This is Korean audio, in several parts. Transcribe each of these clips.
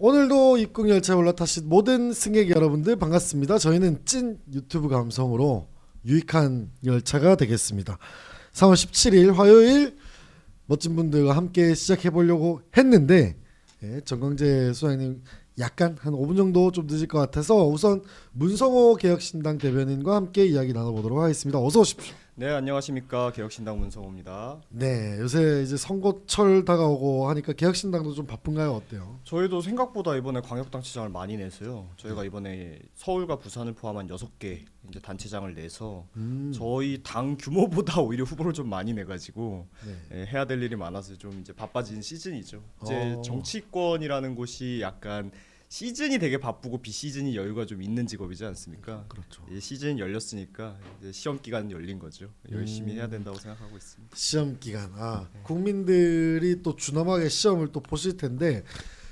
오늘도 입국열차에 올라타신 모든 승객 여러분들 반갑습니다. 저희는 찐 유튜브 감성으로 유익한 열차가 되겠습니다. 3월 17일 화요일 멋진 분들과 함께 시작해보려고 했는데 정광재 소장님 약간 한 5분 정도 좀 늦을 것 같아서 우선 문성호 개혁신당 대변인과 함께 이야기 나눠보도록 하겠습니다. 어서 오십시오. 네, 안녕하십니까. 개혁신당 문성호입니다. 네, 요새 이제 선거철 다가오고 하니까 개혁신당도 좀 바쁜가요? 어때요? 저희도 생각보다 이번에 광역단체장을 많이 내서요. 저희가 이번에 서울과 부산을 포함한 6개 이제 단체장을 내서 저희 당 규모보다 오히려 후보를 좀 많이 내가지고 해야 될 일이 많아서 좀 이제 바빠진 시즌이죠. 이제 정치권이라는 곳이 약간 시즌이 되게 바쁘고 비시즌이 여유가 좀 있는 직업이지 않습니까? 그렇죠. 시즌이 열렸으니까 이제 시험 기간 열린 거죠. 열심히 해야 된다고 생각하고 있습니다. 시험 기간. 국민들이 또 준엄하게 시험을 또 보실 텐데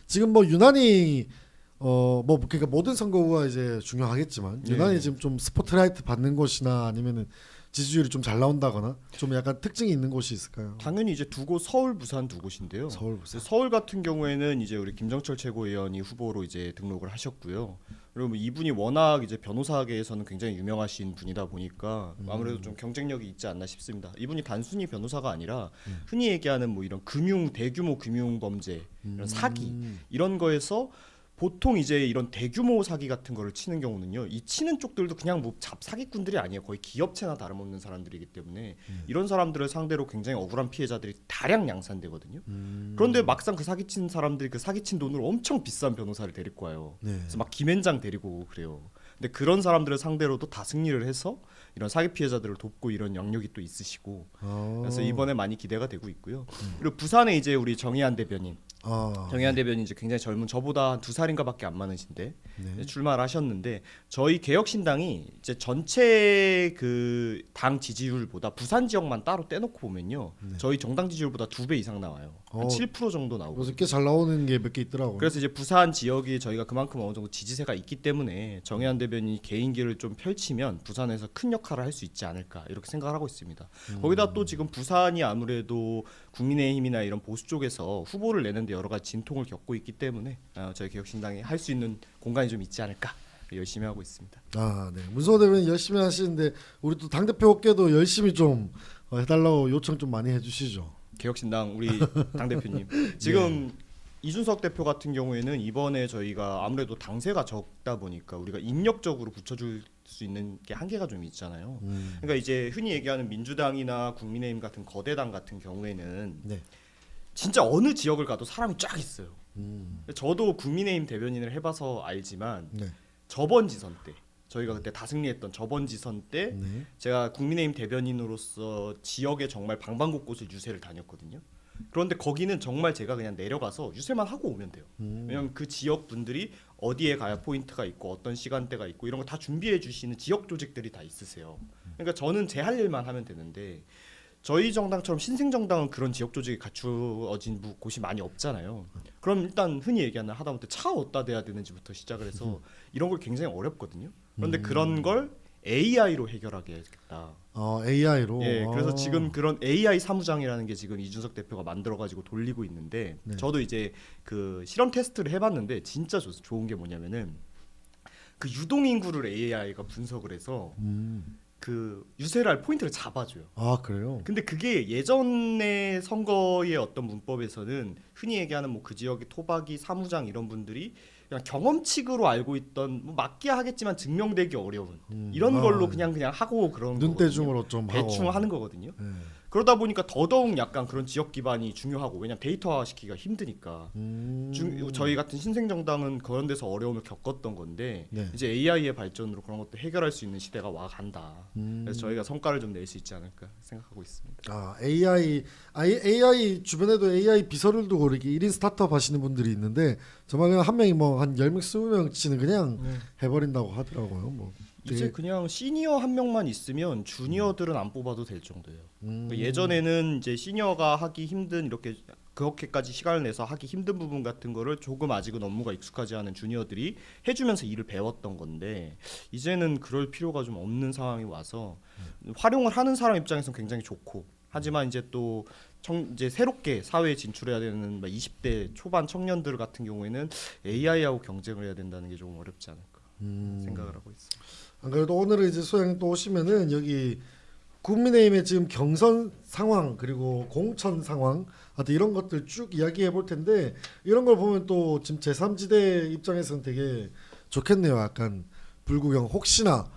지금 뭐 유난히 뭐 그러니까 모든 선거구가 이제 중요하겠지만 유난히 지금 좀 스포트라이트 받는 곳이나 아니면은 지지율이 좀 잘 나온다거나 좀 약간 특징이 있는 곳이 있을까요? 당연히 이제 두 곳 서울, 부산 두 곳인데요. 서울, 부산. 서울 같은 경우에는 이제 우리 김정철 최고위원이 후보로 이제 등록을 하셨고요. 그리고 이분이 워낙 이제 변호사계에서는 굉장히 유명하신 분이다 보니까 아무래도 좀 경쟁력이 있지 않나 싶습니다. 이분이 단순히 변호사가 아니라 흔히 얘기하는 뭐 이런 대규모 금융 범죄, 이런 사기 이런 거에서 보통 이제 이런 대규모 사기 같은 거를 치는 경우는요, 이 치는 쪽들도 그냥 뭐 사기꾼들이 아니에요. 거의 기업체나 다름없는 사람들이기 때문에 이런 사람들을 상대로 굉장히 억울한 피해자들이 다량 양산되거든요. 그런데 막상 그 사기친 사람들이 그 사기친 돈으로 엄청 비싼 변호사를 데리고 와요. 그래서 막 김앤장 데리고 오고 그래요. 근데 그런 사람들을 상대로도 다 승리를 해서 이런 사기 피해자들을 돕고 이런 영역이 또 있으시고 그래서 이번에 많이 기대가 되고 있고요. 그리고 부산에 이제 우리 정의한 대변인 정의한 대변인 이제 굉장히 젊은 저보다 한 2살인가밖에 안 많으신데 출마를 하셨는데 저희 개혁신당이 이제 전체 그 당 지지율보다 부산 지역만 따로 떼놓고 보면요 저희 정당 지지율보다 2배 이상 나와요. 한 7% 정도 나오고. 그래서 꽤 잘 나오는 게 몇 개 있더라고요. 그래서 이제 부산 지역이 저희가 그만큼 어느 정도 지지세가 있기 때문에 정의한 대변인이 개인기를 좀 펼치면 부산에서 큰 역할을 할 수 있지 않을까 이렇게 생각을 하고 있습니다. 거기다 또 지금 부산이 아무래도 국민의힘이나 이런 보수 쪽에서 후보를 내는데 여러 가지 진통을 겪고 있기 때문에 저희 개혁신당이 할 수 있는 공간이 좀 있지 않을까 열심히 하고 있습니다. 네. 문성호 대변인 열심히 하시는데 우리 또 당 대표께도 열심히 좀 해달라고 요청 좀 많이 해주시죠. 개혁신당 우리 당 대표님 지금 이준석 대표 같은 경우에는 이번에 저희가 아무래도 당세가 적다 보니까 우리가 인력적으로 붙여줄 수 있는 게 한계가 좀 있잖아요. 그러니까 이제 흔히 얘기하는 민주당이나 국민의힘 같은 거대당 같은 경우에는 진짜 어느 지역을 가도 사람이 쫙 있어요. 저도 국민의힘 대변인을 해봐서 알지만 저번 지선 때 저희가 그때 다 승리했던 저번 지선 때 제가 국민의힘 대변인으로서 지역에 정말 방방곡곡을 유세를 다녔거든요. 그런데 거기는 정말 제가 그냥 내려가서 유세만 하고 오면 돼요. 왜냐하면 그 지역 분들이 어디에 가야 포인트가 있고 어떤 시간대가 있고 이런 거 다 준비해 주시는 지역 조직들이 다 있으세요. 그러니까 저는 제 할 일만 하면 되는데 저희 정당처럼 신생정당은 그런 지역 조직이 갖추어진 곳이 많이 없잖아요. 그럼 일단 흔히 얘기하는 하다못해 차 어디다 대야 되는지부터 시작을 해서 이런 걸 굉장히 어렵거든요. 그런데 그런 걸 AI로 해결하겠다. AI로. 그래서 지금 그런 AI 사무장이라는 게 지금 이준석 대표가 만들어가지고 돌리고 있는데 저도 이제 그 실험 테스트를 해봤는데 진짜 좋은 게 뭐냐면은 그 유동 인구를 AI가 분석을 해서 그 유세를 할 포인트를 잡아줘요. 그래요? 근데 그게 예전의 선거의 어떤 문법에서는 흔히 얘기하는 뭐 그 지역의 토박이 사무장 이런 분들이 그냥 경험칙으로 알고 있던 뭐 맞기야 하겠지만 증명되기 어려운 이런 걸로 그냥 하고 그런 눈대중으로 좀 대충 하고. 하는 거거든요. 그러다 보니까 더더욱 약간 그런 지역 기반이 중요하고 왜냐면 데이터화 시키기가 힘드니까 저희 같은 신생정당은 그런 데서 어려움을 겪었던 건데 이제 AI의 발전으로 그런 것도 해결할 수 있는 시대가 와간다. 그래서 저희가 성과를 좀 낼 수 있지 않을까 생각하고 있습니다. AI 주변에도 AI 비서를 두고 이렇게 1인 스타트업 하시는 분들이 있는데 정말 그냥 한 명이 뭐 한 10명 20명치는 그냥 해버린다고 하더라고요. 뭐 이제 그냥 시니어 한 명만 있으면 주니어들은 안 뽑아도 될 정도예요. 그러니까 예전에는 이제 시니어가 하기 힘든 이렇게 그렇게까지 시간을 내서 하기 힘든 부분 같은 거를 조금 아직은 업무가 익숙하지 않은 주니어들이 해주면서 일을 배웠던 건데 이제는 그럴 필요가 좀 없는 상황이 와서 활용을 하는 사람 입장에서는 굉장히 좋고 하지만 이제 또 이제 새롭게 사회에 진출해야 되는 20대 초반 청년들 같은 경우에는 AI하고 경쟁을 해야 된다는 게 조금 어렵지 않을까 생각을 하고 있어요. 안 그래도 오늘은 이제 소장님 또 오시면은 여기 국민의힘의 지금 경선 상황 그리고 공천 상황 하여튼 이런 것들 쭉 이야기해 볼 텐데 이런 걸 보면 또 지금 제3지대 입장에서는 되게 좋겠네요. 약간 불구경 혹시나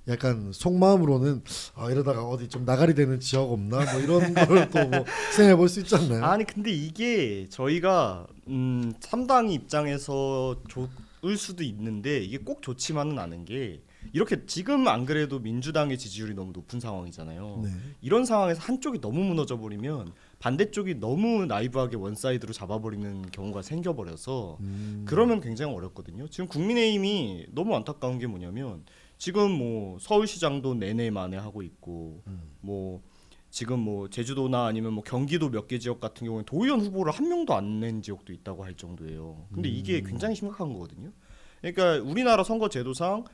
약간 속마음으로는 이러다가 어디 좀 나가리 되는 지역 없나 뭐 이런 걸 또 뭐 생각해 볼 수 있지 않나요? 아니 근데 이게 저희가 3당 입장에서 좋을 수도 있는데 이게 꼭 좋지만은 않은 게 이렇게 지금 안 그래도 민주당의 지지율이 너무 높은 상황이잖아요. 네. 이런 상황에서 한쪽이 너무 무너져 버리면 반대쪽이 너무 나이브하게 원사이드로 잡아버리는 경우가 생겨버려서 그러면 굉장히 어렵거든요. 지금 국민의힘이 너무 안타까운 게 뭐냐면 지금 뭐 서울시장도 내내 만에 하고 있고 뭐 지금 뭐 제주도나 아니면 뭐 경기도 몇 개 지역 같은 경우는 도의원 후보를 한 명도 안 낸 지역도 있다고 할 정도예요. 근데 이게 굉장히 심각한 거거든요. 그러니까 우리나라 선거 제도상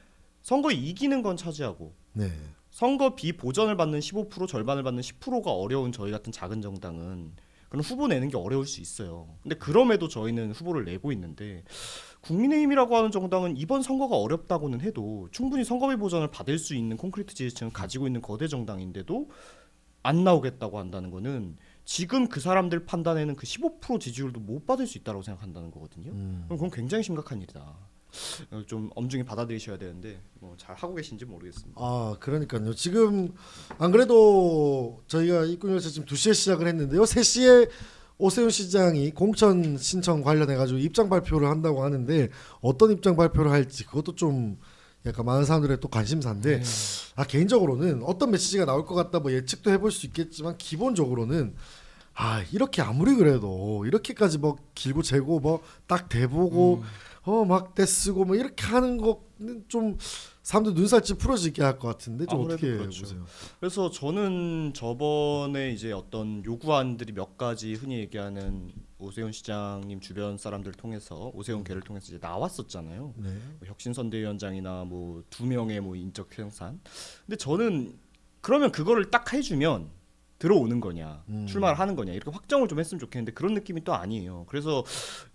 선거 이기는 건 차지하고 네. 선거 비보전을 받는 15% 절반을 받는 10%가 어려운 저희 같은 작은 정당은 그런 후보 내는 게 어려울 수 있어요. 근데 그럼에도 저희는 후보를 내고 있는데 국민의힘이라고 하는 정당은 이번 선거가 어렵다고는 해도 충분히 선거비 보전을 받을 수 있는 콘크리트 지지층을 가지고 있는 거대 정당인데도 안 나오겠다고 한다는 거는 지금 그 사람들 판단에는 그 15% 지지율도 못 받을 수 있다고 생각한다는 거거든요. 그럼 그건 굉장히 심각한 일이다. 좀 엄중히 받아들이셔야 되는데 뭐 잘 하고 계신지 모르겠습니다. 그러니까요. 지금 안 그래도 저희가 입구열차 지금 2시에 시작을 했는데요. 3시에 오세훈 시장이 공천 신청 관련해 가지고 입장 발표를 한다고 하는데 어떤 입장 발표를 할지 그것도 좀 약간 많은 사람들의 또 관심사인데 개인적으로는 어떤 메시지가 나올 것 같다 뭐 예측도 해볼 수 있겠지만 기본적으로는 이렇게 아무리 그래도 이렇게까지 뭐 길고 재고 뭐 딱 대보고 막 떼쓰고 뭐 이렇게 하는 거는 좀 사람들 눈살집 풀어지게 할 것 같은데 좀 아무래도 어떻게 그렇죠. 보세요? 그래서 저는 저번에 이제 어떤 요구안들이 몇 가지 흔히 얘기하는 오세훈 시장님 주변 사람들을 통해서 오세훈 계를 통해서 이제 나왔었잖아요. 네. 뭐 혁신선대위원장이나 뭐 2명의 뭐 인적 생산. 근데 저는 그러면 그거를 딱 해주면 들어오는 거냐 출마를 하는 거냐 이렇게 확정을 좀 했으면 좋겠는데 그런 느낌이 또 아니에요. 그래서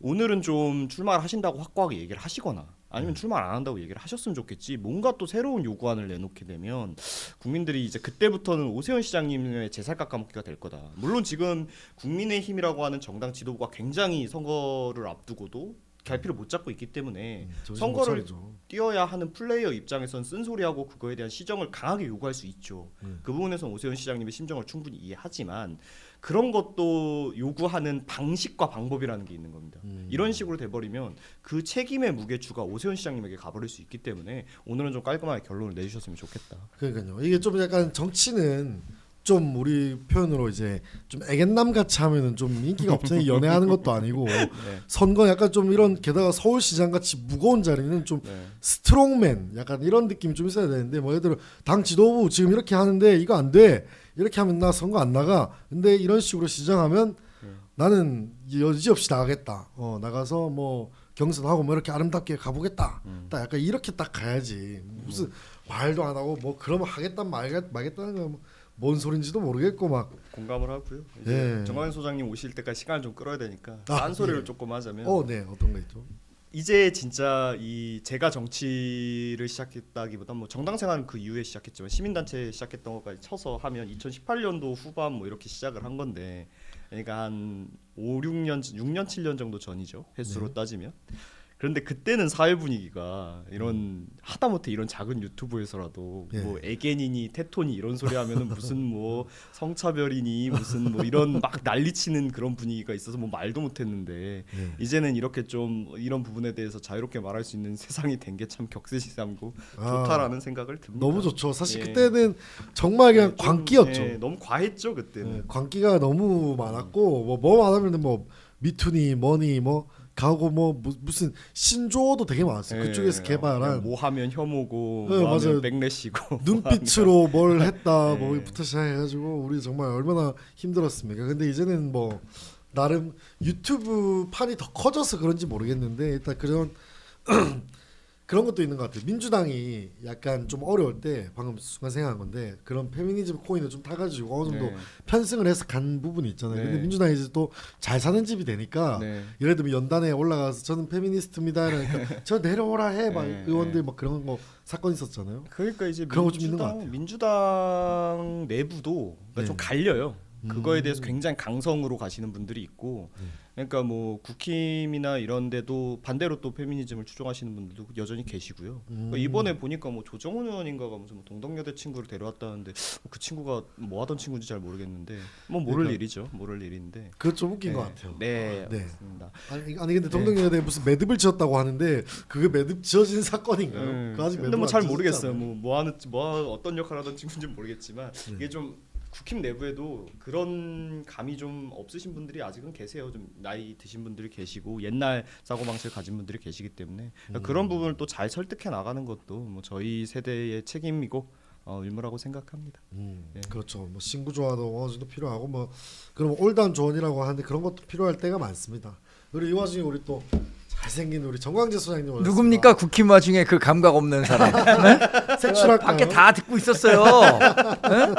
오늘은 좀 출마를 하신다고 확고하게 얘기를 하시거나 아니면 출마를 안 한다고 얘기를 하셨으면 좋겠지 뭔가 또 새로운 요구안을 내놓게 되면 국민들이 이제 그때부터는 오세훈 시장님의 제살 깎아먹기가 될 거다. 물론 지금 국민의힘이라고 하는 정당 지도부가 굉장히 선거를 앞두고도 갈피를 못 잡고 있기 때문에 선거를 뛰어야 하는 플레이어 입장에선 쓴소리하고 그거에 대한 시정을 강하게 요구할 수 있죠. 그 부분에서는 오세훈 시장님의 심정을 충분히 이해하지만 그런 것도 요구하는 방식과 방법이라는 게 있는 겁니다. 이런 식으로 돼버리면 그 책임의 무게추가 오세훈 시장님에게 가버릴 수 있기 때문에 오늘은 좀 깔끔하게 결론을 내주셨으면 좋겠다. 그러니까요. 이게 좀 약간 정치는 좀 우리 표현으로 이제 좀 애견남 같이 하면은 좀 인기가 없잖아요. 연애하는 것도 아니고 선거 약간 좀 이런 게다가 서울시장 같이 무거운 자리는 좀 스트롱맨 약간 이런 느낌이 좀 있어야 되는데 뭐 예를 들어 당 지도부 지금 이렇게 하는데 이거 안 돼. 이렇게 하면 나 선거 안 나가. 근데 이런 식으로 시정하면 나는 여지없이 나가겠다. 나가서 뭐 경선하고 뭐 이렇게 아름답게 가보겠다. 딱 약간 이렇게 딱 가야지. 무슨 말도 안 하고 뭐 그러면 하겠다 말겠다는 거 뭔 소린지도 모르겠고 막 공감을 하고요. 이제 정광현 소장님 오실 때까지 시간을 좀 끌어야 되니까 딴 소리를 조금 하자면 네 어떤 거 있죠? 이제 진짜 이 제가 정치를 시작했다기보다 뭐 정당 생활은 그 이후에 시작했지만 시민단체 시작했던 것까지 쳐서 하면 2018년도 후반 뭐 이렇게 시작을 한 건데 그러니까 한 6년 7년 정도 전이죠 횟수로 따지면. 그런데 그때는 사회 분위기가 이런 하다못해 이런 작은 유튜브에서라도 뭐 애견이니 테토니 이런 소리 하면은 무슨 뭐 성차별이니 무슨 뭐 이런 막 난리치는 그런 분위기가 있어서 뭐 말도 못했는데 이제는 이렇게 좀 이런 부분에 대해서 자유롭게 말할 수 있는 세상이 된 게 참 격세지감고 좋다라는 생각을 듭니다. 너무 좋죠. 사실 그때는 정말 그냥 광기였죠. 너무 과했죠 그때는. 광기가 너무 많았고 뭐 많으면 뭐 미투니 뭐니 뭐 가고 뭐 무슨 신조어도 되게 많았어요. 그쪽에서 개발한 뭐 하면 혐오고 뭐 하면 백래시고 눈빛으로 뭘 했다 뭐부터 시작해가지고 우리 정말 얼마나 힘들었습니까. 근데 이제는 뭐 나름 유튜브 판이 더 커져서 그런지 모르겠는데 일단 그런 그런 것도 있는 것 같아요. 민주당이 약간 좀 어려울 때 방금 순간 생각한 건데 그런 페미니즘 코인을 좀 타가지고 어느 정도 네. 편승을 해서 간 부분이 있잖아요. 네. 근데 민주당이 이제 또 잘 사는 집이 되니까 네. 예를 들면 연단에 올라가서 저는 페미니스트입니다. 그러니까 저 내려오라 해 막 네. 의원들 막 그런 거 사건 있었잖아요. 그러니까 이제 그런 거좀 있는 것 같아요. 민주당 내부도 그러니까 네. 좀 갈려요. 그거에 대해서 굉장히 강성으로 가시는 분들이 있고, 그러니까 뭐 국힘이나 이런 데도 반대로 또 페미니즘을 추종하시는 분들도 여전히 계시고요. 그러니까 이번에 보니까 뭐 조정훈 의원인가가 무슨 뭐 동덕여대 친구를 데려왔다는데 그 친구가 뭐 하던 친구인지 잘 모르겠는데 뭐 모를 그러니까 일이죠. 모를 일인데. 그거 좀 웃긴 네. 것 같아요. 네, 네. 맞습니다. 아니 근데 동덕여대 무슨 매듭을 지었다고 하는데 그게 매듭 지어진 사건인가요? 그거 아직 근데 매듭 뭐 안 잘 지어졌지 모르겠어요. 않아요? 뭐 어떤 역할 하던 친구인지 모르겠지만 이게 좀 국힘 내부에도 그런 감이 좀 없으신 분들이 아직은 계세요. 좀 나이 드신 분들이 계시고 옛날 사고방식을 가진 분들이 계시기 때문에 그러니까 그런 부분을 또 잘 설득해 나가는 것도 뭐 저희 세대의 책임이고 의무라고 생각합니다. 네. 그렇죠. 뭐 신구 조화도 어느 정도 필요하고 뭐 그럼 올드한 조언이라고 하는데 그런 것도 필요할 때가 많습니다. 그리고 이 와중에 우리 또 잘생긴 우리 정광재 소장님 오셨습니다. 누굽니까 국힘 와중에 그 감각 없는 사람? 네? 색출할까요? 밖에 다 듣고 있었어요. 네?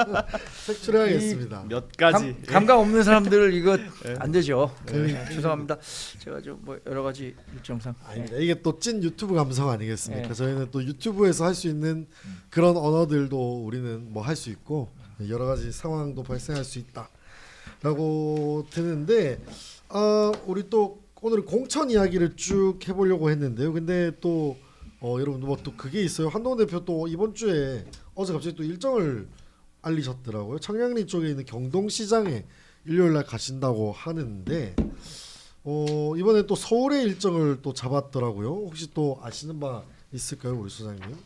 색출해야겠습니다. 몇 가지 감각 없는 사람들 이거 안 되죠. 죄송합니다. 제가 좀 뭐 여러 가지 일정상. 아닙니다. 이게 또 찐 유튜브 감성 아니겠습니까? 네. 저희는 또 유튜브에서 할 수 있는 그런 언어들도 우리는 뭐 할 수 있고 여러 가지 상황도 발생할 수 있다라고 드는데 우리 또 오늘 공천 이야기를 쭉 해보려고 했는데요. 근데 또 여러분 뭐 또 그게 있어요. 한동훈 대표 또 이번 주에 어제 갑자기 또 일정을 알리셨더라고요. 청량리 쪽에 있는 경동시장에 일요일 날 가신다고 하는데 이번에 또 서울의 일정을 또 잡았더라고요. 혹시 또 아시는 바 있을까요, 우리 소장님?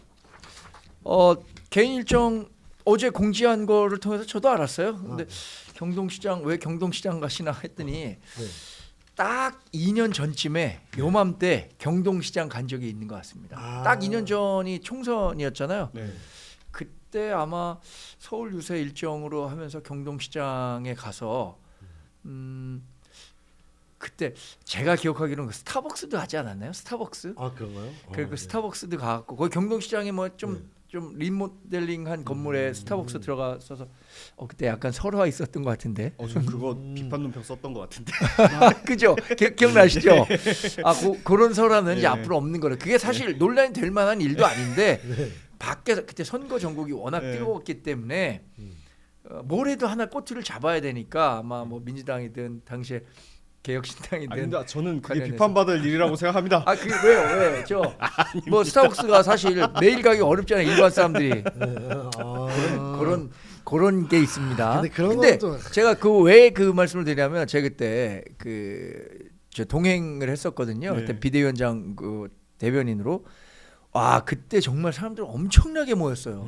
개인 일정 어제 공지한 거를 통해서 저도 알았어요. 근데 경동시장 왜 경동시장 가시나 했더니 네. 딱 2년 전쯤에 요맘때 경동시장 간 적이 있는 것 같습니다. 딱 2년 전이 총선이었잖아요. 네. 그때 아마 서울 유세 일정으로 하면서 경동시장에 가서 그때 제가 기억하기로는 그 스타벅스도 하지 않았나요? 스타벅스? 그런가요? 그 스타벅스도 가고 거기 경동시장에 뭐 좀 리모델링한 건물에 스타벅스 들어가서 그때 약간 설화 있었던 것 같은데. 전 그거 비판 논평 썼던 것 같은데. 그죠? 기억나시죠? 그런 설화는 이제 네. 앞으로 없는 거래. 그게 사실 논란이 될 만한 일도 아닌데 밖에서 그때 선거 전국이 워낙 뜨거웠기 때문에 뭘 해도 하나 꼬투리를 잡아야 되니까 아마 뭐 민주당이든 당시에 개혁신당이든 아닙니다. 저는 그게 관련해서. 비판받을 일이라고 생각합니다. 그게 왜요? 뭐 스타벅스가 사실 매일 가기 어렵잖아요. 일반 사람들이 그런 게 있습니다. 근데 제가 왜 그 말씀을 드리냐면 제가 그때 저 동행을 했었거든요. 네. 그때 비대위원장 그 대변인으로 그때 정말 사람들 엄청나게 모였어요.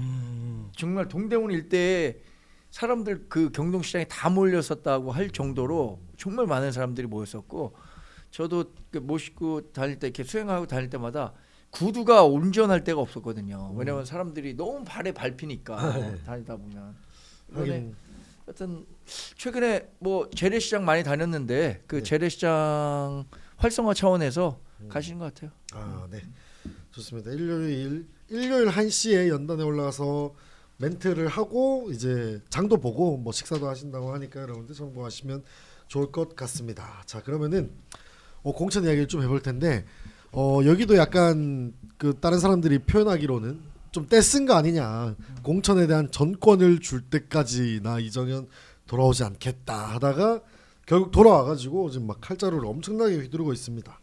정말 동대문 일대에 사람들 그 경동시장에 다 몰렸었다고 할 정도로 정말 많은 사람들이 모였었고 저도 모시고 다닐 때 이렇게 수행하고 다닐 때마다 구두가 온전할 데가 없었거든요. 왜냐하면 사람들이 너무 발에 밟히니까 다니다 보면. 이번에 하여튼 최근에 뭐 재래시장 많이 다녔는데 그 재래시장 활성화 차원에서 가시는 것 같아요. 네, 좋습니다. 일요일 1시에 연단에 올라가서 멘트를 하고 이제 장도 보고 뭐 식사도 하신다고 하니까 여러분들 참고하시면 좋을 것 같습니다. 자, 그러면은 공천 이야기를 좀 해볼 텐데 여기도 약간 그 다른 사람들이 표현하기로는 좀 떼쓴 거 아니냐. 공천에 대한 전권을 줄 때까지나 이정현 돌아오지 않겠다 하다가 결국 돌아와가지고 지금 막 칼자루를 엄청나게 휘두르고 있습니다.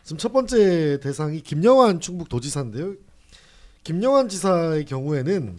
지금 첫 번째 대상이 김영환 충북도지사인데요. 김영환 지사의 경우에는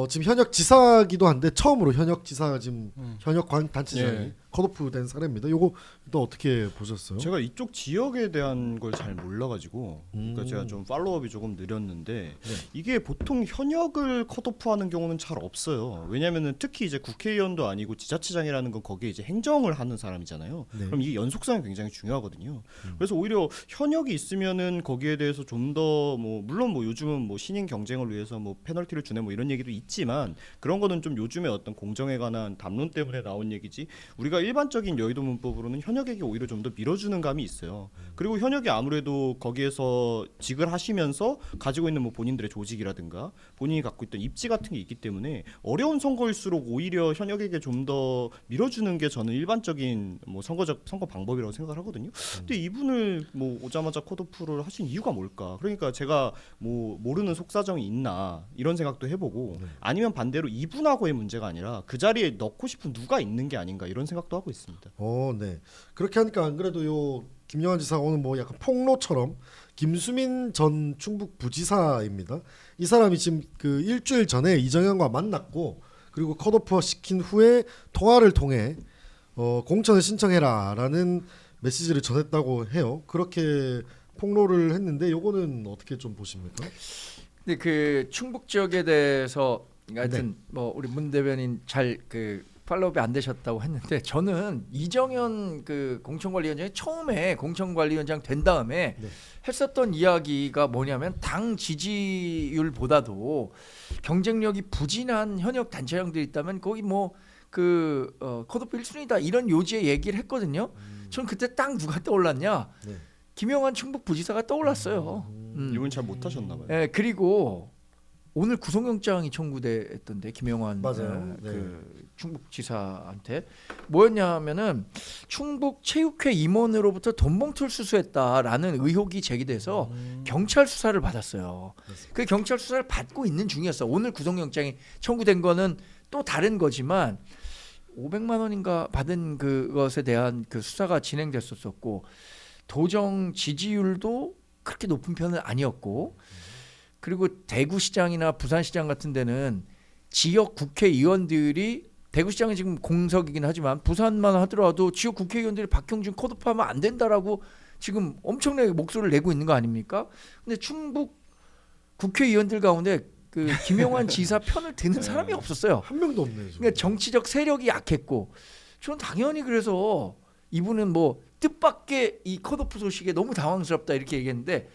지금 현역 지사기도 한데 처음으로 현역 지사가 지금 현역 단체장이 컷오프된 사례입니다. 요거 또 어떻게 보셨어요? 제가 이쪽 지역에 대한 걸 잘 몰라가지고 그러니까 제가 좀 팔로업이 조금 느렸는데 이게 보통 현역을 컷오프하는 경우는 잘 없어요. 왜냐하면은 특히 이제 국회의원도 아니고 지자체장이라는 건 거기에 이제 행정을 하는 사람이잖아요. 그럼 이게 연속성이 굉장히 중요하거든요. 그래서 오히려 현역이 있으면은 거기에 대해서 좀 더 뭐 물론 뭐 요즘은 뭐 신인 경쟁을 위해서 뭐 페널티를 주네 뭐 이런 얘기도 있지만 그런 거는 좀 요즘에 어떤 공정에 관한 담론 때문에 나온 얘기지 우리가 저희가 일반적인 여의도 문법으로는 현역에게 오히려 좀 더 밀어주는 감이 있어요. 그리고 현역이 아무래도 거기에서 직을 하시면서 가지고 있는 뭐 본인들의 조직이라든가 본인이 갖고 있던 입지 같은 게 있기 때문에 어려운 선거일수록 오히려 현역에게 좀 더 밀어주는 게 저는 일반적인 뭐 선거 방법이라고 생각을 하거든요. 근데 이분을 뭐 오자마자 컷오프를 하신 이유가 뭘까? 그러니까 제가 뭐 모르는 속사정이 있나 이런 생각도 해보고 아니면 반대로 이분하고의 문제가 아니라 그 자리에 넣고 싶은 누가 있는 게 아닌가 이런 생각도 하고 있습니다. 네. 그렇게 하니까 안 그래도 요 김영환 지사가 오늘 뭐 약간 폭로처럼 김수민 전 충북 부지사입니다. 이 사람이 지금 그 일주일 전에 이정현과 만났고 그리고 컷오프 시킨 후에 통화를 통해 공천을 신청해라라는 메시지를 전했다고 해요. 그렇게 폭로를 했는데 요거는 어떻게 좀 보십니까? 근데 그 충북 지역에 대해서 하여튼 뭐 우리 문 대변인 잘 그 팔로우업이 안 되셨다고 했는데 저는 이정현 그 공천관리위원장이 처음에 공천관리위원장 된 다음에 했었던 이야기가 뭐냐면 당 지지율보다도 경쟁력이 부진한 현역 단체장들이 있다면 거기 뭐 그 컷오프 1순위다 이런 요지의 얘기를 했거든요. 전 그때 딱 누가 떠올랐냐? 김영환 충북 부지사가 떠올랐어요. 이분 잘 못하셨나 봐요. 네, 그리고 오늘 구속영장이 청구됐던데 김영환 맞아요. 그 충북지사한테 뭐였냐면은 충북체육회 임원으로부터 돈봉투를 수수했다라는 의혹이 제기돼서 경찰 수사를 받았어요. 그 경찰 수사를 받고 있는 중이었어. 오늘 구속영장이 청구된 거는 또 다른 거지만 500만 원인가 받은 그것에 대한 그 수사가 진행됐었고 도정 지지율도 그렇게 높은 편은 아니었고 그리고 대구시장이나 부산시장 같은 데는 지역 국회의원들이 대구시장은 지금 공석이긴 하지만 부산만 하더라도 지역 국회의원들이 박형준 컷오프하면 안 된다라고 지금 엄청나게 목소리를 내고 있는 거 아닙니까? 근데 충북 국회의원들 가운데 그 김영환 지사 편을 드는 사람이 없었어요. 한 명도 없네요. 지금. 그러니까 정치적 세력이 약했고 저는 당연히 그래서 이분은 뭐 뜻밖의 이 컷오프 소식에 너무 당황스럽다 이렇게 얘기했는데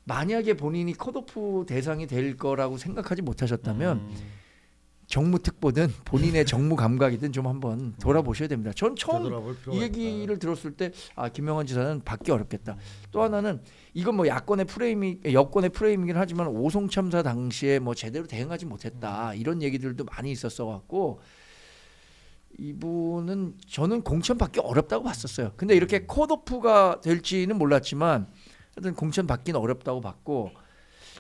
만약에 본인이 컷오프 대상이 될 거라고 생각하지 못하셨다면 정무특보든 본인의 정무 감각이든 좀 한번 돌아보셔야 됩니다. 전 처음 되돌아볼 필요가 이 얘기를 들었을 때 아 김영환 지사는 받기 어렵겠다. 또 하나는 이건 뭐 여권의 프레임이긴 하지만 오송 참사 당시에 뭐 제대로 대응하지 못했다 이런 얘기들도 많이 있었어 갖고 이분은 저는 공천 받기 어렵다고 봤었어요. 근데 이렇게 컷오프가 될지는 몰랐지만 하여튼 공천 받기는 어렵다고 봤고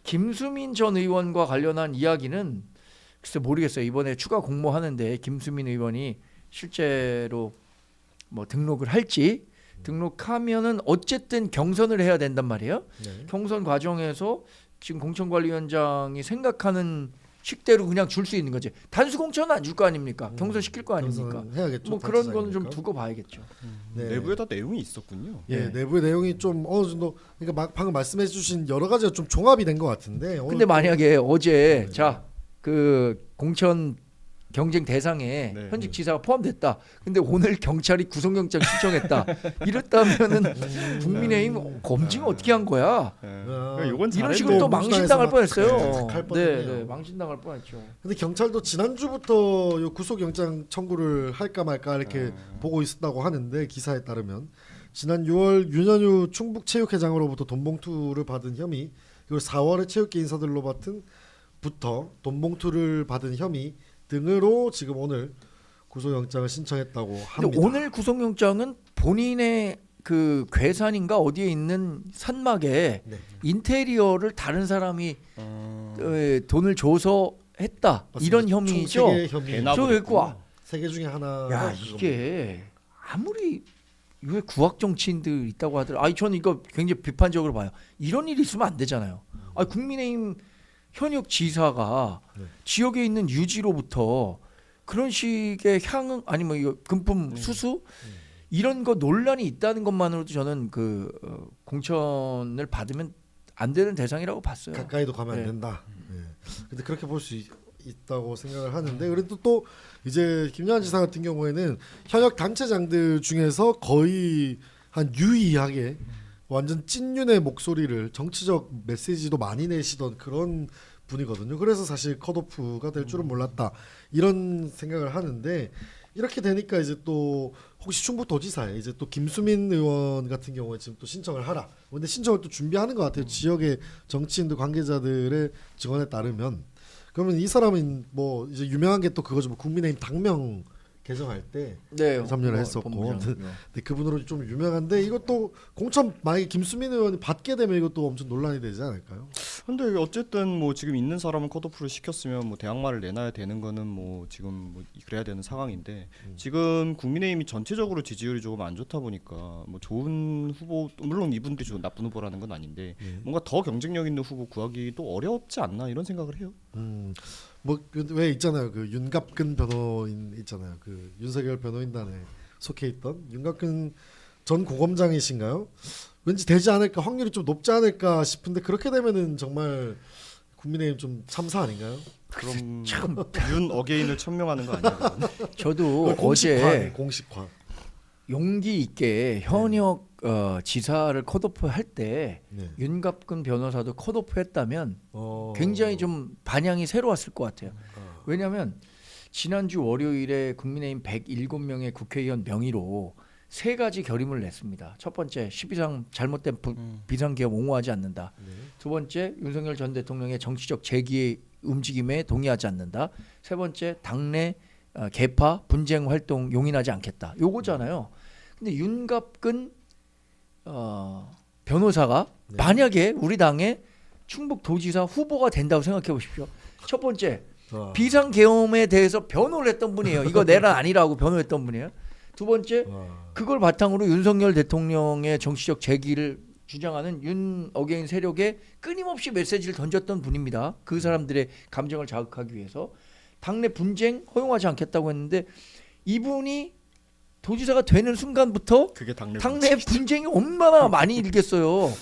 김수민 전 의원과 관련한 이야기는 글쎄 모르겠어요. 이번에 추가 공모하는데 김수민 의원이 실제로 뭐 등록을 할지 등록하면은 어쨌든 경선을 해야 된단 말이에요. 경선 과정에서 지금 공천관리위원장이 생각하는 식대로 그냥 줄 수 있는 거지. 단수 공천은 안 줄 거 아닙니까? 경선 시킬 거 아닙니까? 해야겠죠. 뭐 그런 거는 좀 두고 봐야겠죠. 내부에다 내용이 있었군요. 예, 내부의 내용이 좀 어느 정도 그러니까 방금 말씀해주신 여러 가지가 좀 종합이 된 것 같은데. 근데 만약에 어제 자 그 공천 경쟁 대상에 현직 지사가 포함됐다. 근데 오늘 경찰이 구속영장 신청했다. 이랬다면은 국민의힘 검증 어떻게 한 거야? 이건 이런 식으로 또 망신당할 뻔했어요. 네, 망신당할 뻔했죠. 근데 경찰도 지난주부터 요 구속영장 청구를 할까 말까 이렇게 보고 있었다고 하는데 기사에 따르면 지난 6월 윤현유 충북체육회장으로부터 돈봉투를 받은 혐의 그리고 4월에 체육계 인사들로부터 돈봉투를 받은 혐의 등으로 지금 오늘 구속영장을 신청했다고 합니다. 근데 오늘 구속영장은 본인의 그 괴산인가 어디에 있는 산막에 인테리어를 다른 사람이 돈을 줘서 했다. 맞습니다. 이런 혐의죠. 저 왜고 세개 중에 하나. 야 이게 아무리 왜 구악 정치인들 있다고 하더라. 아니 저는 이거 굉장히 비판적으로 봐요. 이런 일이 있으면 안 되잖아요. 아 국민의힘 현역 지사가 지역에 있는 유지로부터 그런 식의 향응 아니 뭐 이거 금품 수수 이런 거 논란이 있다는 것만으로도 저는 그 공천을 받으면 안 되는 대상이라고 봤어요. 가까이도 가면 안 된다. 근데 그렇게 볼 수 있다고 생각을 하는데 그래도 또 이제 김영환 지사 같은 경우에는 현역 단체장들 중에서 거의 한 유일하게 완전 찐윤의 목소리를 정치적 메시지도 많이 내시던 그런 분이거든요. 그래서 사실 컷오프가 될 줄은 몰랐다 이런 생각을 하는데 이렇게 되니까 이제 또 혹시 충북도지사에 이제 또 김수민 의원 같은 경우에 지금 또 신청을 하라. 근데 신청을 또 준비하는 것 같아요. 지역의 정치인들 관계자들의 증언에 따르면 그러면 이 사람은 뭐 이제 유명한 게 또 그거죠. 뭐 국민의힘 당명 개정할 때 네, 참여를 했었고 근데 그분으로 좀 유명한데 이것도 공천 만약에 김수민 의원이 받게 되면 이것도 엄청 논란이 되지 않을까요? 근데 이게 어쨌든 뭐 지금 있는 사람은 컷오프를 시켰으면 뭐 대항마를 내놔야 되는 거는 뭐 지금 뭐 그래야 되는 상황인데 지금 국민의힘이 전체적으로 지지율이 조금 안 좋다 보니까 뭐 좋은 후보 물론 이분들이 좋은 나쁜 후보라는 건 아닌데 뭔가 더 경쟁력 있는 후보 구하기도 어렵지 않나 이런 생각을 해요. 뭐 왜 있잖아요. 그 윤갑근 변호인 있잖아요. 그 윤석열 변호인단에 속해 있던 윤갑근 전 고검장이신가요? 왠지 되지 않을까 확률이 좀 높지 않을까 싶은데 그렇게 되면은 정말 국민의힘 좀 참사 아닌가요? 그럼 윤 어게인을 천명하는 거 아니에요? 저도 공식화, 어제 공식화. 용기 있게 현역 지사를 컷오프 할 때 네. 윤갑근 변호사도 컷오프 했다면 어. 굉장히 좀 반향이 새로웠을 것 같아요. 왜냐하면 지난주 월요일에 국민의힘 107명의 국회의원 명의로 세 가지 결의문을 냈습니다. 첫 번째, 12상 잘못된 비상계엄 옹호하지 않는다. 네. 두 번째, 윤석열 전 대통령의 정치적 재기의 움직임에 동의하지 않는다. 세 번째, 당내 개파 분쟁 활동 용인하지 않겠다. 요거잖아요. 근데 윤갑근 변호사가 네. 만약에 우리 당의 충북도지사 후보가 된다고 생각해 보십시오. 첫 번째, 와. 비상계엄에 대해서 변호를 했던 분이에요. 이거 내란 아니라고 변호했던 분이에요. 두 번째, 와. 그걸 바탕으로 윤석열 대통령의 정치적 재기를 주장하는 윤 어게인 세력에 끊임없이 메시지를 던졌던 분입니다. 그 사람들의 감정을 자극하기 위해서 당내 분쟁 허용하지 않겠다고 했는데 이분이 도지사가 되는 순간부터 그게 당내 당내 분쟁이 얼마나 많이 일겠어요.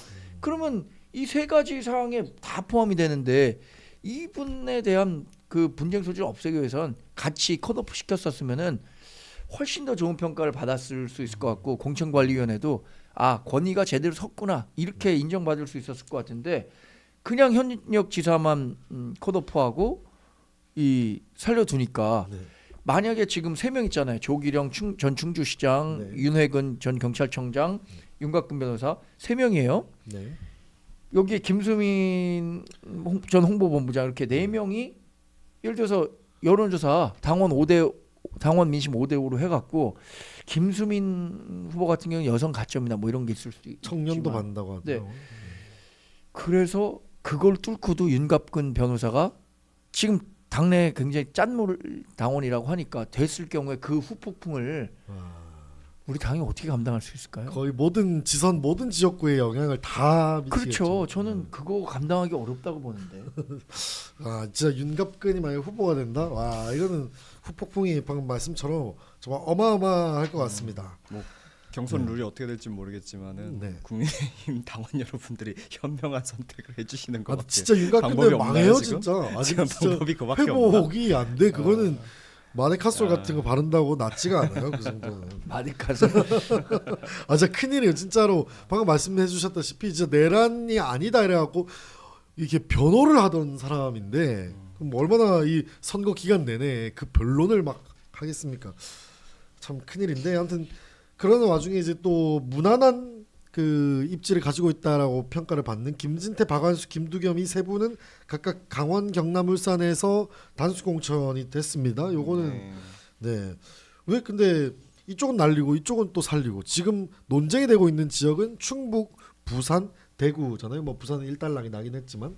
그러면 이 세 가지 사항에 다 포함이 되는데 이분에 대한 그 분쟁 소지를 없애기 위해선 같이 컷오프 시켰었으면은 훨씬 더 좋은 평가를 받았을 수 있을 것 같고 공천관리위원회도 아 권위가 제대로 섰구나 이렇게 인정받을 수 있었을 것 같은데 그냥 현역 지사만 컷오프하고 이 살려두니까 네. 만약에 지금 3명 있잖아요. 조기령 전 충주시장, 네. 윤회근 전 경찰청장, 윤곽근 변호사 3명이에요. 네. 여기에 김수민 전 홍보본부장 이렇게 4명이 예를 들어서 여론조사 당원 민심 5대5로 해갖고 김수민 후보 같은 경우는 여성 가점이나 뭐 이런 게 있을 수도 있지만 청년도 받는다고 하더라고요. 그래서 그걸 뚫고도 윤갑근 변호사가 지금 당내에 굉장히 짠물 당원이라고 하니까 됐을 경우에 그 후폭풍을 와. 우리 당이 어떻게 감당할 수 있을까요? 거의 모든 지선 모든 지역구에 영향을 다 미치겠죠. 그렇죠. 저는 그거 감당하기 어렵다고 보는데. 아 진짜 윤갑근이 만약 후보가 된다. 와 이거는 후폭풍이 방금 말씀처럼 정말 어마어마할 것 같습니다. 뭐 경선 룰이 어떻게 될지 모르겠지만은 네. 국민의힘 당원 여러분들이 현명한 선택을 해주시는 것 아 같아요. 진짜 윤갑근은 방법이 망해요 없나요, 지금? 진짜. 아직 지금 진짜 방법이 그밖에 없나? 회복이 안 돼. 그거는 마데카솔 같은 거 바른다고 낫지가 않아요. 그 정도는. 마디카서 아 진짜 큰일이에요. 진짜로 방금 말씀해 주셨다시피 진짜 내란이 아니다 이래갖고 이렇게 변호를 하던 사람인데 그럼 얼마나 이 선거 기간 내내 그 변론을 막 하겠습니까? 참 큰일인데 아무튼 그러는 와중에 이제 또 무난한 그 입지를 가지고 있다라고 평가를 받는 김진태, 박완수, 김두겸 이 세 분은 각각 강원, 경남, 울산에서 단수 공천이 됐습니다. 요거는 네. 왜 근데 이쪽은 날리고 이쪽은 또 살리고 지금 논쟁이 되고 있는 지역은 충북, 부산, 대구잖아요. 뭐 부산은 일단락이 나긴 했지만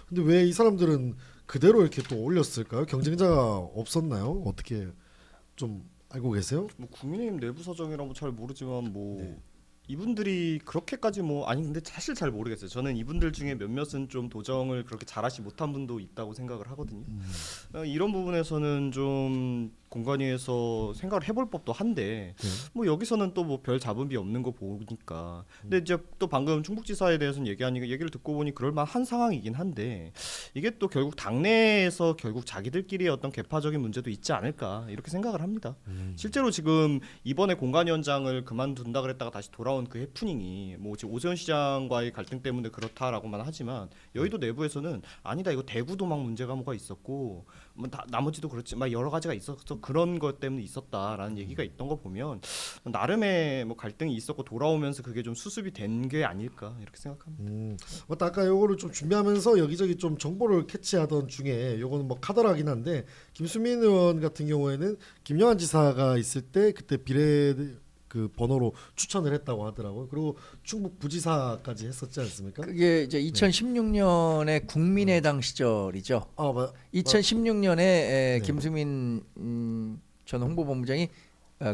근데 왜 이 사람들은 그대로 이렇게 또 올렸을까요? 경쟁자가 없었나요? 어떻게 좀 알고 계세요? 뭐 국민의힘 내부 사정이라고 잘 모르지만 뭐 네. 이분들이 그렇게까지 뭐 아니 근데 사실 잘 모르겠어요. 저는 이분들 중에 몇몇은 좀 도정을 그렇게 잘하지 못한 분도 있다고 생각을 하거든요. 이런 부분에서는 좀 공관위에서 생각을 해볼 법도 한데 네. 뭐 여기서는 또 뭐 별 잡음이 없는 거 보니까 근데 이제 또 방금 충북지사에 대해서는 얘기를 듣고 보니 그럴만한 상황이긴 한데 이게 또 결국 당내에서 결국 자기들끼리의 어떤 개파적인 문제도 있지 않을까 이렇게 생각을 합니다. 실제로 지금 이번에 공관위원장을 그만둔다 그랬다가 다시 돌아온 그 해프닝이 뭐 지금 오세훈 시장과의 갈등 때문에 그렇다라고만 하지만 여의도 내부에서는 아니다 이거 대구도 막 문제가 뭐가 있었고 뭐 나머지도 그렇지 막 여러 가지가 있었던 그래서 그런 것 때문에 있었다라는 얘기가 있던 거 보면 나름의 뭐 갈등이 있었고 돌아오면서 그게 좀 수습이 된 게 아닐까 이렇게 생각합니다. 맞다. 아까 요거를 좀 준비하면서 여기저기 좀 정보를 캐치하던 중에 요거는 뭐 카더라긴 한데 김수민 의원 같은 경우에는 김영환 지사가 있을 때 그때 비례 그 번호로 추천을 했다고 하더라고요. 그리고 충북 부지사까지 했었지 않습니까? 그게 이제 2016년에 국민의당 시절이죠. 2016년에 김수민 전 홍보본부장이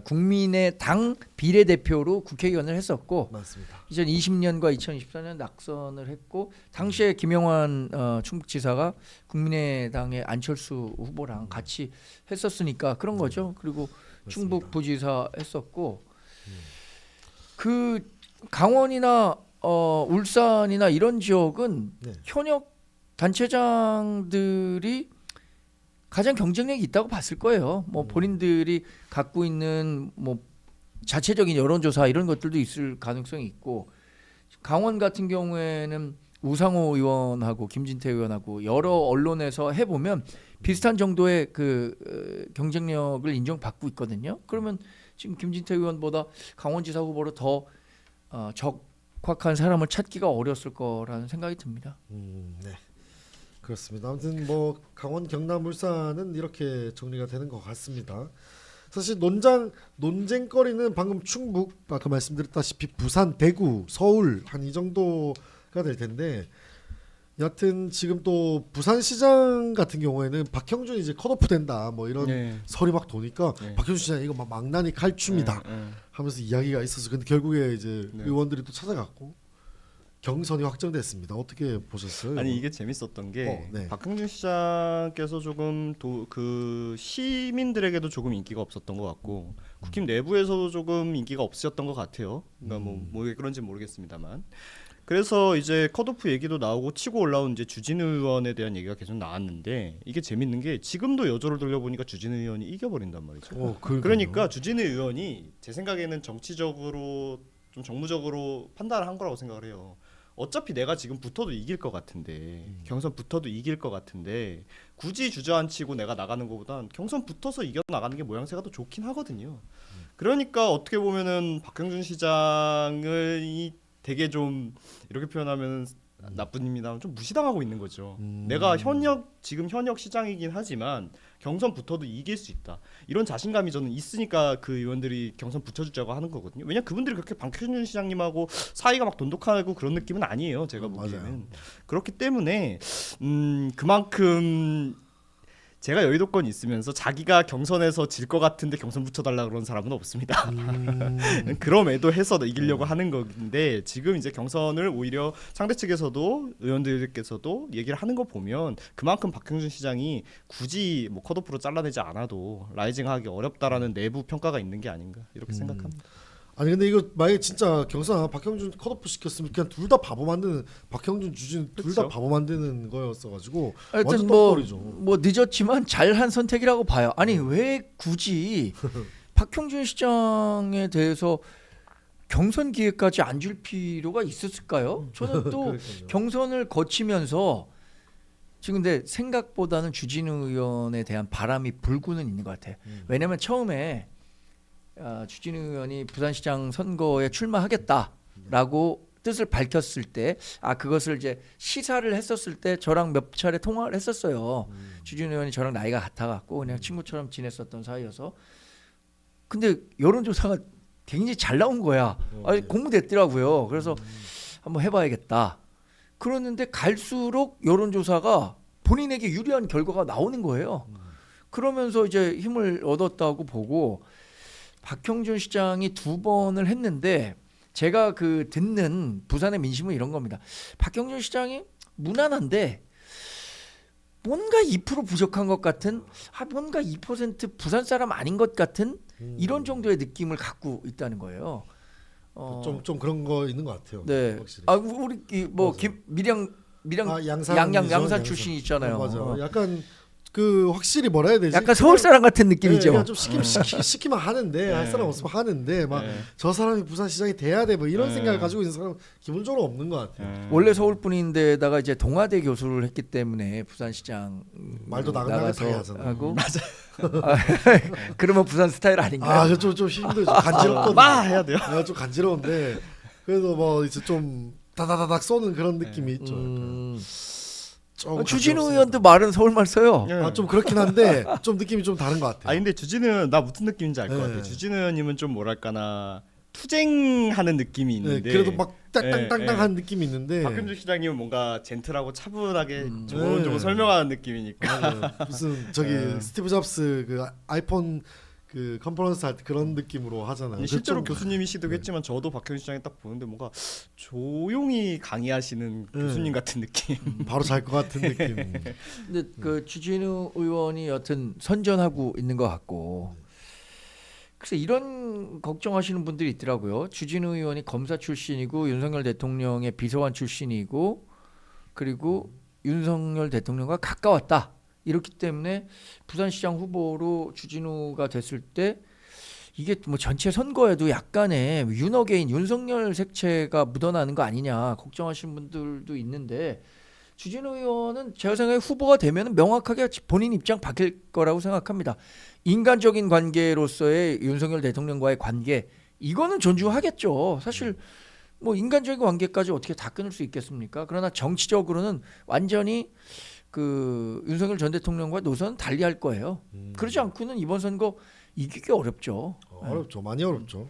국민의당 비례대표로 국회의원을 했었고, 맞습니다. 2020년과 2024년 낙선을 했고, 당시에 김영환 충북지사가 국민의당의 안철수 후보랑 같이 했었으니까 그런 거죠. 그리고 충북 부지사 했었고, 그 강원이나 울산이나 이런 지역은 현역 단체장들이 가장 경쟁력이 있다고 봤을 거예요. 뭐 본인들이 갖고 있는 뭐 자체적인 여론조사 이런 것들도 있을 가능성이 있고, 강원 같은 경우에는 우상호 의원하고 김진태 의원하고 여러 언론에서 해보면 비슷한 정도의 그 경쟁력을 인정받고 있거든요. 그러면 지금 김진태 의원보다 강원지사 후보로 더 적확한 사람을 찾기가 어려웠을 거라는 생각이 듭니다. 네. 그렇습니다. 아무튼 뭐 강원, 경남, 울산은 이렇게 정리가 되는 것 같습니다. 사실 논쟁거리는 방금 충북 아까 말씀드렸다시피 부산, 대구, 서울 한 이 정도가 될 텐데, 여하튼 지금 또 부산시장 같은 경우에는 박형준 이제 컷오프 된다 뭐 이런 설이 막 도니까 박형준 시장 이거 막 망나니 칼춤이다 하면서 이야기가 있어서 근데 결국에 이제 의원들이 또 찾아갔고 경선이 확정됐습니다. 어떻게 보셨어요? 아니 이게 재밌었던 게 네. 박형준 시장께서 조금 그 시민들에게도 조금 인기가 없었던 것 같고 국힘 내부에서도 조금 인기가 없으셨던 것 같아요. 그러니까 뭐 왜 그런지 모르겠습니다만. 그래서 이제 컷오프 얘기도 나오고 치고 올라온 이제 주진우 의원에 대한 얘기가 계속 나왔는데 이게 재밌는 게 지금도 여조를 돌려보니까 주진우 의원이 이겨버린단 말이죠. 그러니까 주진우 의원이 제 생각에는 정치적으로 좀 정무적으로 판단을 한 거라고 생각을 해요. 어차피 내가 지금 붙어도 이길 것 같은데 경선 붙어도 이길 것 같은데 굳이 주저앉히고 내가 나가는 것보단 경선 붙어서 이겨 나가는 게 모양새가 더 좋긴 하거든요. 그러니까 어떻게 보면은 박형준 시장을 되게 좀 이렇게 표현하면 나쁜 입니다만 좀 무시당하고 있는 거죠. 내가 지금 현역 시장이긴 하지만 경선 붙어도 이길 수 있다. 이런 자신감이 저는 있으니까 그 의원들이 경선 붙여주자고 하는 거거든요. 왜냐 그분들이 그렇게 박형준 시장님하고 사이가 막 돈독하고 그런 느낌은 아니에요. 제가 보기에는. 맞아요. 그렇기 때문에 그만큼 제가 여의도권 있으면서 자기가 경선에서 질 것 같은데 경선 붙여달라 그런 사람은 없습니다. 그럼에도 해서 이기려고 하는 건데 지금 이제 경선을 오히려 상대 측에서도 의원들께서도 얘기를 하는 거 보면 그만큼 박형준 시장이 굳이 뭐 컷오프로 잘라내지 않아도 라이징하기 어렵다라는 내부 평가가 있는 게 아닌가 이렇게 생각합니다. 아니 근데 이거 만약에 진짜 경선 박형준 컷오프 시켰으면 그냥 둘 다 바보 만드는 박형준 주진 둘 다 바보 만드는 거였어가지고 하여튼 완전 뭐 떡거리죠. 늦었지만 잘한 선택이라고 봐요. 아니 왜 굳이 박형준 시장에 대해서 경선 기회까지 안 줄 필요가 있었을까요? 저는 또 그러니까요. 경선을 거치면서 지금 근데 생각보다는 주진우 의원에 대한 바람이 불고는 있는 것 같아요. 왜냐하면 처음에 주진우 의원이 부산시장 선거에 출마하겠다라고 뜻을 밝혔을 때, 그것을 이제 시사를 했었을 때 저랑 몇 차례 통화를 했었어요. 주진우 의원이 저랑 나이가 같아갖고 그냥 친구처럼 지냈었던 사이여서. 근데 여론조사가 굉장히 잘 나온 거야. 공모됐더라고요. 그래서 한번 해봐야겠다. 그러는데 갈수록 여론조사가 본인에게 유리한 결과가 나오는 거예요. 그러면서 이제 힘을 얻었다고 보고. 박형준 시장이 2번을 했는데 제가 그 듣는 부산의 민심은 이런 겁니다. 박형준 시장이 무난한데 뭔가 2% 부족한 것 같은, 뭔가 2% 부산 사람 아닌 것 같은 이런 정도의 느낌을 갖고 있다는 거예요. 좀 그런 거 있는 것 같아요. 네. 확실히. 우리 뭐 밀양 양산 출신 있잖아요. 맞아요. 약간 그 확실히 뭐라 해야 되지? 약간 서울 사람 같은 느낌이죠. 그냥 좀 시키면 하는데 할 사람 없으면 하는데 막 저 사람이 부산시장이 돼야 돼 뭐 이런 생각을 가지고 있는 사람 기본적으로 없는 것 같아요. 원래 서울 분인데다가 이제 동아대 교수를 했기 때문에 부산시장 말도 나긋나긋하게 하잖아요. 하고 그러면 부산 스타일 아닌가요? 아좀 힘들죠. 간지럽거든요. 막 해야 돼요. 좀 간지러운데 그래도 뭐 이제 좀 다다다닥 쏘는 그런 느낌이 있죠. 조금 주진우 간지럽습니다. 의원도 말은 서울말 써요. 좀 그렇긴 한데 좀 느낌이 좀 다른 것 같아요. 아 근데 주진우 나 무슨 느낌인지 알 것 네. 같아. 주진우 의원님은 좀 뭐랄까나 투쟁하는 느낌이 있는데 그래도 막 땅땅땅땅한 느낌이 있는데 박현주 시장님은 뭔가 젠틀하고 차분하게 조곤조곤 네. 설명하는 느낌이니까. 맞아요. 무슨 저기 스티브 잡스 그 아이폰 그 컨퍼런스 할 때 그런 느낌으로 하잖아요. 아니, 실제로 좀- 교수님이시기도 했지만 저도 박현주 시장이 딱 보는데 뭔가 조용히 강의하시는 교수님 같은 느낌. 바로 잘 것 같은 느낌. 근데 그 주진우 의원이 여튼 선전하고 있는 것 같고 그래서 이런 걱정하시는 분들이 있더라고요. 주진우 의원이 검사 출신이고 윤석열 대통령의 비서관 출신이고 그리고 윤석열 대통령과 가까웠다. 이렇기 때문에 부산시장 후보로 주진우가 됐을 때 이게 뭐 전체 선거에도 약간의 윤어게인 윤석열 색채가 묻어나는 거 아니냐 걱정하시는 분들도 있는데 주진우 의원은 제가 생각에 후보가 되면 명확하게 본인 입장 바뀔 거라고 생각합니다. 인간적인 관계로서의 윤석열 대통령과의 관계 이거는 존중하겠죠. 사실 뭐 인간적인 관계까지 어떻게 다 끊을 수 있겠습니까? 그러나 정치적으로는 완전히 그 윤석열 전 대통령과 노선은 달리할 거예요. 그러지 않고는 이번 선거 이기기 어렵죠. 어렵죠. 많이 어렵죠.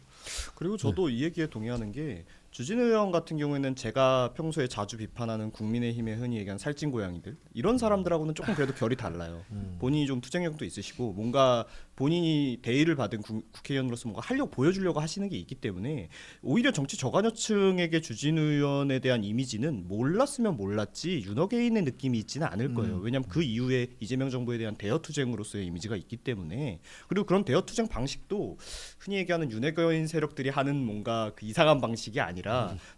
그리고 저도 이 얘기에 동의하는 게 주진우 의원 같은 경우에는 제가 평소에 자주 비판하는 국민의힘에 흔히 얘기하는 살찐 고양이들 이런 사람들하고는 조금 그래도 결이 달라요. 본인이 좀 투쟁력도 있으시고 뭔가 본인이 대의를 받은 국회의원으로서 뭔가 하려고 보여주려고 하시는 게 있기 때문에 오히려 정치 저간여층에게 주진우 의원에 대한 이미지는 몰랐으면 몰랐지 윤어게인의 느낌이 있지는 않을 거예요. 왜냐하면 그 이후에 이재명 정부에 대한 대여 투쟁으로서의 이미지가 있기 때문에 그리고 그런 대여 투쟁 방식도 흔히 얘기하는 윤어게인 세력들이 하는 뭔가 그 이상한 방식이 아니라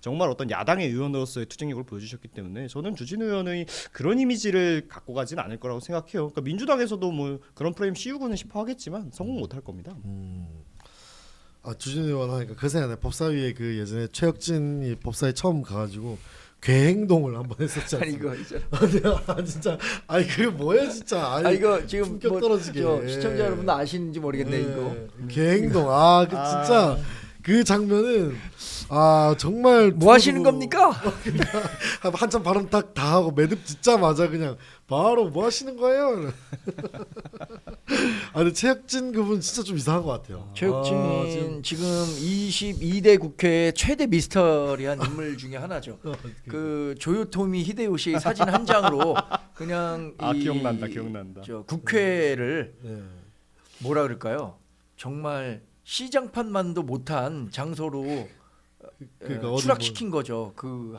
정말 어떤 야당의 의원으로서의 투쟁력을 보여주셨기 때문에 저는 주진우 의원의 그런 이미지를 갖고 가지는 않을 거라고 생각해요. 그러니까 민주당에서도 뭐 그런 프레임 씌우고는 싶어 하겠지만 성공 못 할 겁니다. 주진우 의원 하니까 그 생각나네. 법사위에 그 예전에 최혁진이 법사위 처음 가가지고 괴행동을 한번 했었지 아니 않습니까? 이거 이제 진짜 아니 그게 뭐야 진짜 아니 이거 지금 품격 뭐 떨어지게. 저 시청자 여러분 아시는지 모르겠네 이거. 괴행동 그 진짜 그 장면은 정말 뭐 하시는 겁니까? 한참 발음 딱 다 하고 매듭 짓자마자 그냥 바로 뭐 하시는 거예요? 근데 최혁진 그분 진짜 좀 이상한 것 같아요. 최혁진 지금 22대 국회의 최대 미스터리한 인물 중에 하나죠. 그 조요토미 히데요시 사진 한 장으로 그냥 기억난다. 저 국회를 네. 뭐라 그럴까요? 정말 시장판만도 못한 장소로 그러니까 어디 추락시킨 거죠. 그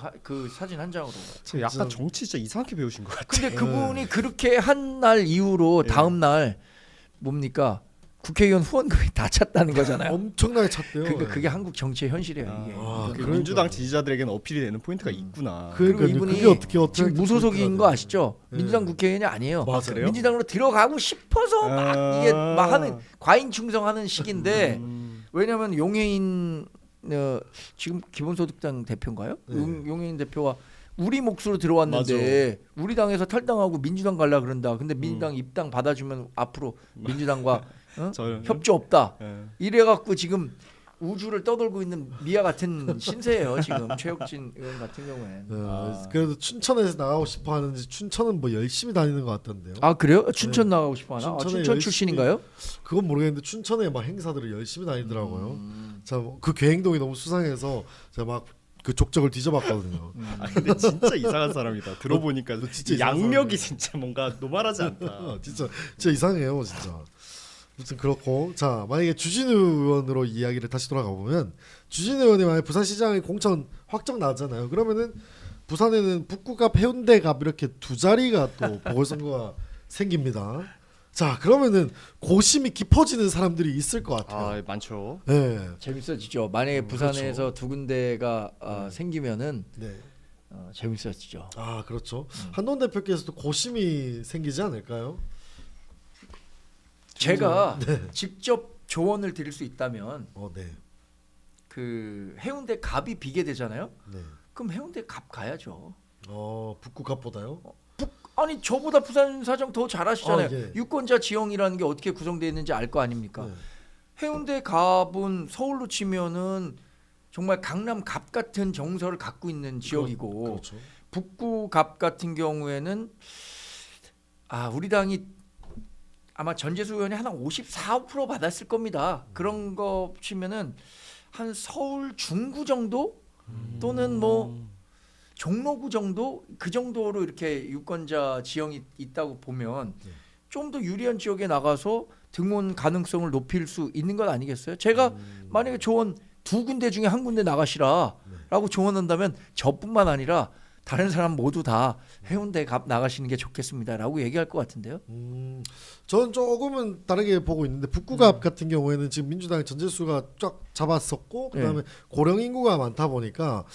사진 한 장으로. 약간 정치 진짜 이상하게 배우신 것 같아요. 근데 그분이 그렇게 한 날 이후로 다음 날 뭡니까? 국회의원 후원금이 다 찼다는 거잖아요. 엄청나게 찼대요. 그러니까 그게 한국 정치의 현실이에요. 이게. 그 민주당 지지자들에게는 어필이 되는 포인트가 있구나. 그리고 그러니까 이분이 그게 어떻게 지금 무소속인 거 아시죠? 네. 민주당 국회의원이 아니에요. 맞아요? 민주당으로 들어가고 싶어서 막 이게 막 하는 과잉 충성하는 시기인데 왜냐하면 용해인 지금 기본소득당 대표인가요? 네. 용해인 대표와 우리 몫으로 들어왔는데 우리 당에서 탈당하고 민주당 갈라 그런다. 근데 민주당 입당 받아주면 앞으로 민주당과 협조 없다. 이래갖고 지금 우주를 떠돌고 있는 미아 같은 신세예요. 지금 최혁진 의원 같은 경우에. 그래도 춘천에서 나가고 싶어 하는지 춘천은 뭐 열심히 다니는 것 같던데요. 아 그래요? 춘천 나가고 싶어하나? 춘천에 춘천 열심히- 출신인가요? 그건 모르겠는데 춘천에 막 행사들을 열심히 다니더라고요. 그 괴행동이 너무 수상해서 제가 막 그 족적을 뒤져봤거든요. 근데 진짜 이상한 사람이다. 들어보니까 너 진짜 이상한 양력이 사람이야. 진짜 뭔가 노말하지 않다. 진짜 이상해요, 진짜. 아무튼 그렇고 자 만약에 주진우 의원으로 이야기를 다시 돌아가 보면 주진우 의원이 만약 부산시장의 공천 확정 나잖아요. 그러면은 부산에는 북구갑, 해운대갑 이렇게 두 자리가 또 보궐선거가 생깁니다. 자 그러면은 고심이 깊어지는 사람들이 있을 것 같아요. 많죠. 네, 재밌어지죠. 만약에 부산에서 두 군데가 생기면은 네. 재밌어지죠. 그렇죠. 한동 대표께서도 고심이 생기지 않을까요? 제가 직접 조언을 드릴 수 있다면 네. 그 해운대 갑이 비게 되잖아요. 네. 그럼 해운대 갑 가야죠. 북구 갑보다요? 아니 저보다 부산 사정 더 잘 아시잖아요. 예. 유권자 지형이라는 게 어떻게 구성되어 있는지 알 거 아닙니까? 네. 해운대 갑은 서울로 치면은 정말 강남 갑 같은 정서를 갖고 있는 지역이고 그렇죠. 북구 갑 같은 경우에는 우리 당이 아마 전재수 의원이 한 54% 받았을 겁니다. 그런 거 치면은 한 서울 중구 정도 또는 뭐 종로구 정도 그 정도로 이렇게 유권자 지형이 있다고 보면 네. 좀 더 유리한 지역에 나가서 등원 가능성을 높일 수 있는 것 아니겠어요? 제가 만약에 조언 두 군데 중에 한 군데 나가시라라고 조언한다면 저뿐만 아니라 다른 사람 모두 다 해운대 갑 나가시는 게 좋겠습니다라고 얘기할 것 같은데요. 저는 조금은 다르게 보고 있는데 북구갑 같은 경우에는 지금 민주당의 전재수가 쫙 잡았었고 그다음에 고령 인구가 많다 보니까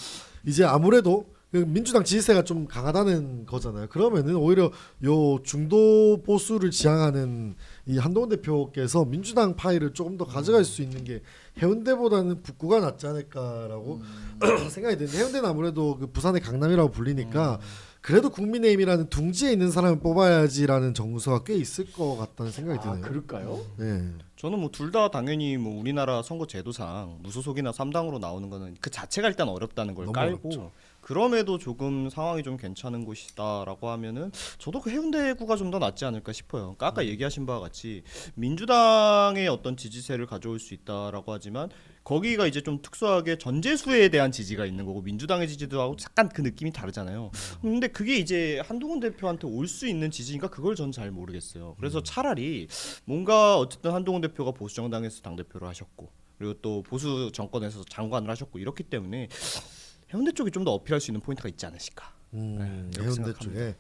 이제 아무래도 민주당 지지세가 좀 강하다는 거잖아요. 그러면은 오히려 요 중도 보수를 지향하는 이 한동훈 대표께서 민주당 파일을 조금 더 가져갈 수 있는 게 해운대보다는 북구가 낫지 않을까라고 생각이 드는데 해운대는 아무래도 그 부산의 강남이라고 불리니까 그래도 국민의힘이라는 둥지에 있는 사람을 뽑아야지라는 정서가 꽤 있을 것 같다는 생각이 드네요. 그럴까요? 네. 저는 뭐 둘 다 당연히 뭐 우리나라 선거 제도상 무소속이나 3당으로 나오는 거는 그 자체가 일단 어렵다는 걸 너무 깔고 어렵죠. 그럼에도 조금 상황이 좀 괜찮은 곳이다라고 하면은 저도 그 해운대구가 좀 더 낫지 않을까 싶어요. 그러니까 아까 얘기하신 바와 같이 민주당의 어떤 지지세를 가져올 수 있다라고 하지만 거기가 이제 좀 특수하게 전재수에 대한 지지가 있는 거고 민주당의 지지도하고 약간 그 느낌이 다르잖아요. 근데 그게 이제 한동훈 대표한테 올 수 있는 지지인가 그걸 전 잘 모르겠어요. 그래서 차라리 뭔가 어쨌든 한동훈 대표가 보수 정당에서 당 대표를 하셨고 그리고 또 보수 정권에서 장관을 하셨고 이렇기 때문에 해운대 쪽이 좀 더 어필할 수 있는 포인트가 있지 않으실까. 이렇게 해운대 생각합니다. 쪽에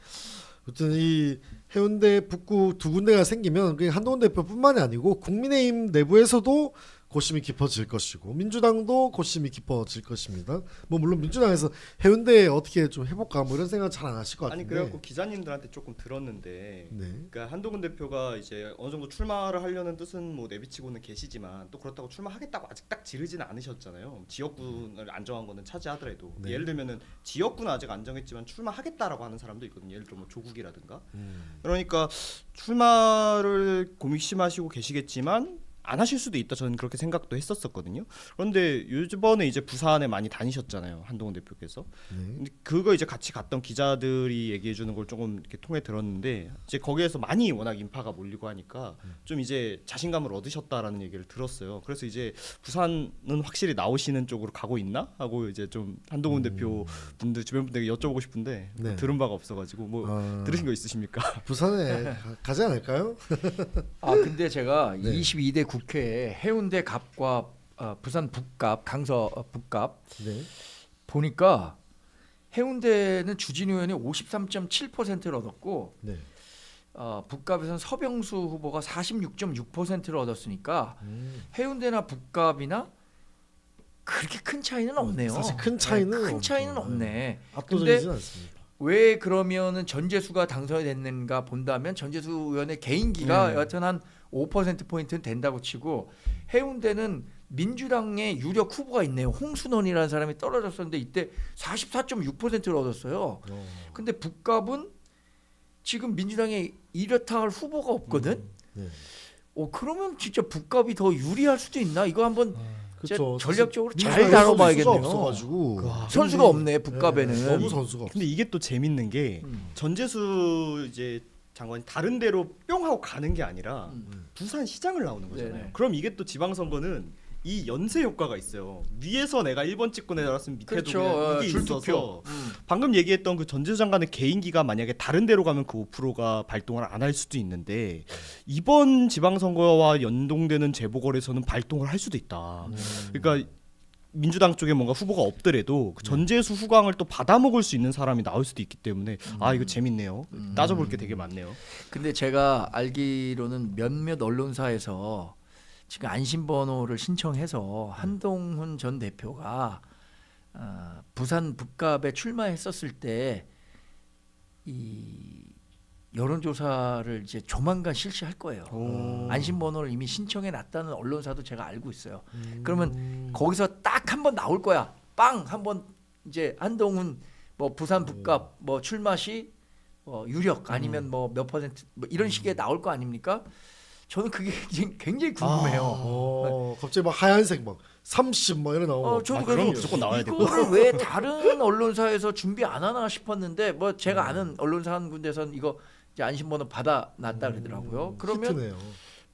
아무튼 이 해운대 북구 두 군데가 생기면 그게 한동훈 대표뿐만이 아니고 국민의힘 내부에서도 고심이 깊어질 것이고 민주당도 고심이 깊어질 것입니다. 뭐 물론 민주당에서 해운대에 어떻게 좀 해볼까 뭐 이런 생각 잘 안 하실 것 같은데. 아니 그래갖고 기자님들한테 조금 들었는데, 네. 그러니까 한동훈 대표가 이제 어느 정도 출마를 하려는 뜻은 뭐 내비치고는 계시지만 또 그렇다고 출마하겠다고 아직 딱 지르지는 않으셨잖아요. 지역군을 안정한 거는 차지하더라도 네. 예를 들면은 지역군은 아직 안 정했지만 출마하겠다라고 하는 사람도 있거든요. 예를 들어 뭐 조국이라든가. 그러니까 출마를 고민심하시고 계시겠지만. 안 하실 수도 있다. 저는 그렇게 생각도 했었거든요. 그런데 이번에 이제 부산에 많이 다니셨잖아요, 한동훈 대표께서. 근데 그거 이제 같이 갔던 기자들이 얘기해 주는 걸 조금 이렇게 통해 들었는데 이제 거기에서 많이 워낙 인파가 몰리고 하니까 좀 이제 자신감을 얻으셨다라는 얘기를 들었어요. 그래서 이제 부산은 확실히 나오시는 쪽으로 가고 있나 하고 이제 좀 한동훈 대표 분들 주변 분들에게 여쭤보고 싶은데 네. 들은 바가 없어가지고 뭐 들으신 거 있으십니까? 부산에 가지 않을까요? 근데 제가 네. 22대 국회에 해운대 갑과 부산 북갑, 강서 북갑 네. 보니까 해운대는 주진우 의원이 53.7%를 얻었고 네. 북갑에서는 서병수 후보가 46.6%를 얻었으니까 해운대나 북갑이나 그렇게 큰 차이는 없네요. 사실 큰 차이는 큰 차이는 없죠. 없네. 압도적이진 않습니다. 왜 그러면은 전재수가 당선이 됐는가 본다면 전재수 의원의 개인기가 네. 여하튼 한 5%포인트는 된다고 치고 해운대는 민주당의 유력 후보가 있네요. 홍순원이라는 사람이 떨어졌었는데 이때 44.6%를 얻었어요. 근데 북갑은 지금 민주당에 이렇다 할 후보가 없거든. 네. 그러면 진짜 북갑이 더 유리할 수도 있나? 이거 한번 그렇죠. 전략적으로 사실 잘 민주당에 다뤄봐야겠네요. 선수가 없어가지고 선수가 없네 북갑에는. 네, 너무 선수가 없어. 근데 이게 또 재밌는 게 전재수 이제 장관이 다른 데로 뿅 하고 가는 게 아니라 부산 시장을 나오는 거잖아요. 네네. 그럼 이게 또 지방선거는 이 연쇄 효과가 있어요. 위에서 내가 1번 찍고 내려왔으면 밑에도 그렇죠. 그냥 이게 줄투표. 있어서 방금 얘기했던 그 전재수 장관의 개인기가 만약에 다른 데로 가면 그 5%가 발동을 안 할 수도 있는데 이번 지방선거와 연동되는 재보궐에서는 발동을 할 수도 있다. 그러니까 민주당 쪽에 뭔가 후보가 없더라도 그 전재수 후광을 또 받아먹을 수 있는 사람이 나올 수도 있기 때문에 이거 재밌네요. 따져볼 게 되게 많네요. 근데 제가 알기로는 몇몇 언론사에서 지금 안심번호를 신청해서 한동훈 전 대표가 부산 북갑에 출마했었을 때 이 여론조사를 이제 조만간 실시할 거예요. 오. 안심번호를 이미 신청해 놨다는 언론사도 제가 알고 있어요. 그러면 거기서 딱 한 번 나올 거야. 빵 한번 이제 한동훈 뭐 부산 북갑 뭐 출마 시 유력 아니면 뭐 몇 퍼센트 뭐 이런 식의 나올 거 아닙니까? 저는 그게 굉장히 궁금해요. 갑자기 막 하얀색 막 30 뭐 이런 나오고. 저도 그런 거 그래서 무조건 나와야 되고. 이거를 왜 다른 언론사에서 준비 안 하나 싶었는데 뭐 제가 아는 언론사 한 군데선 이거 이제 안심번호 받아놨다 그러더라고요. 그러면 히트네요.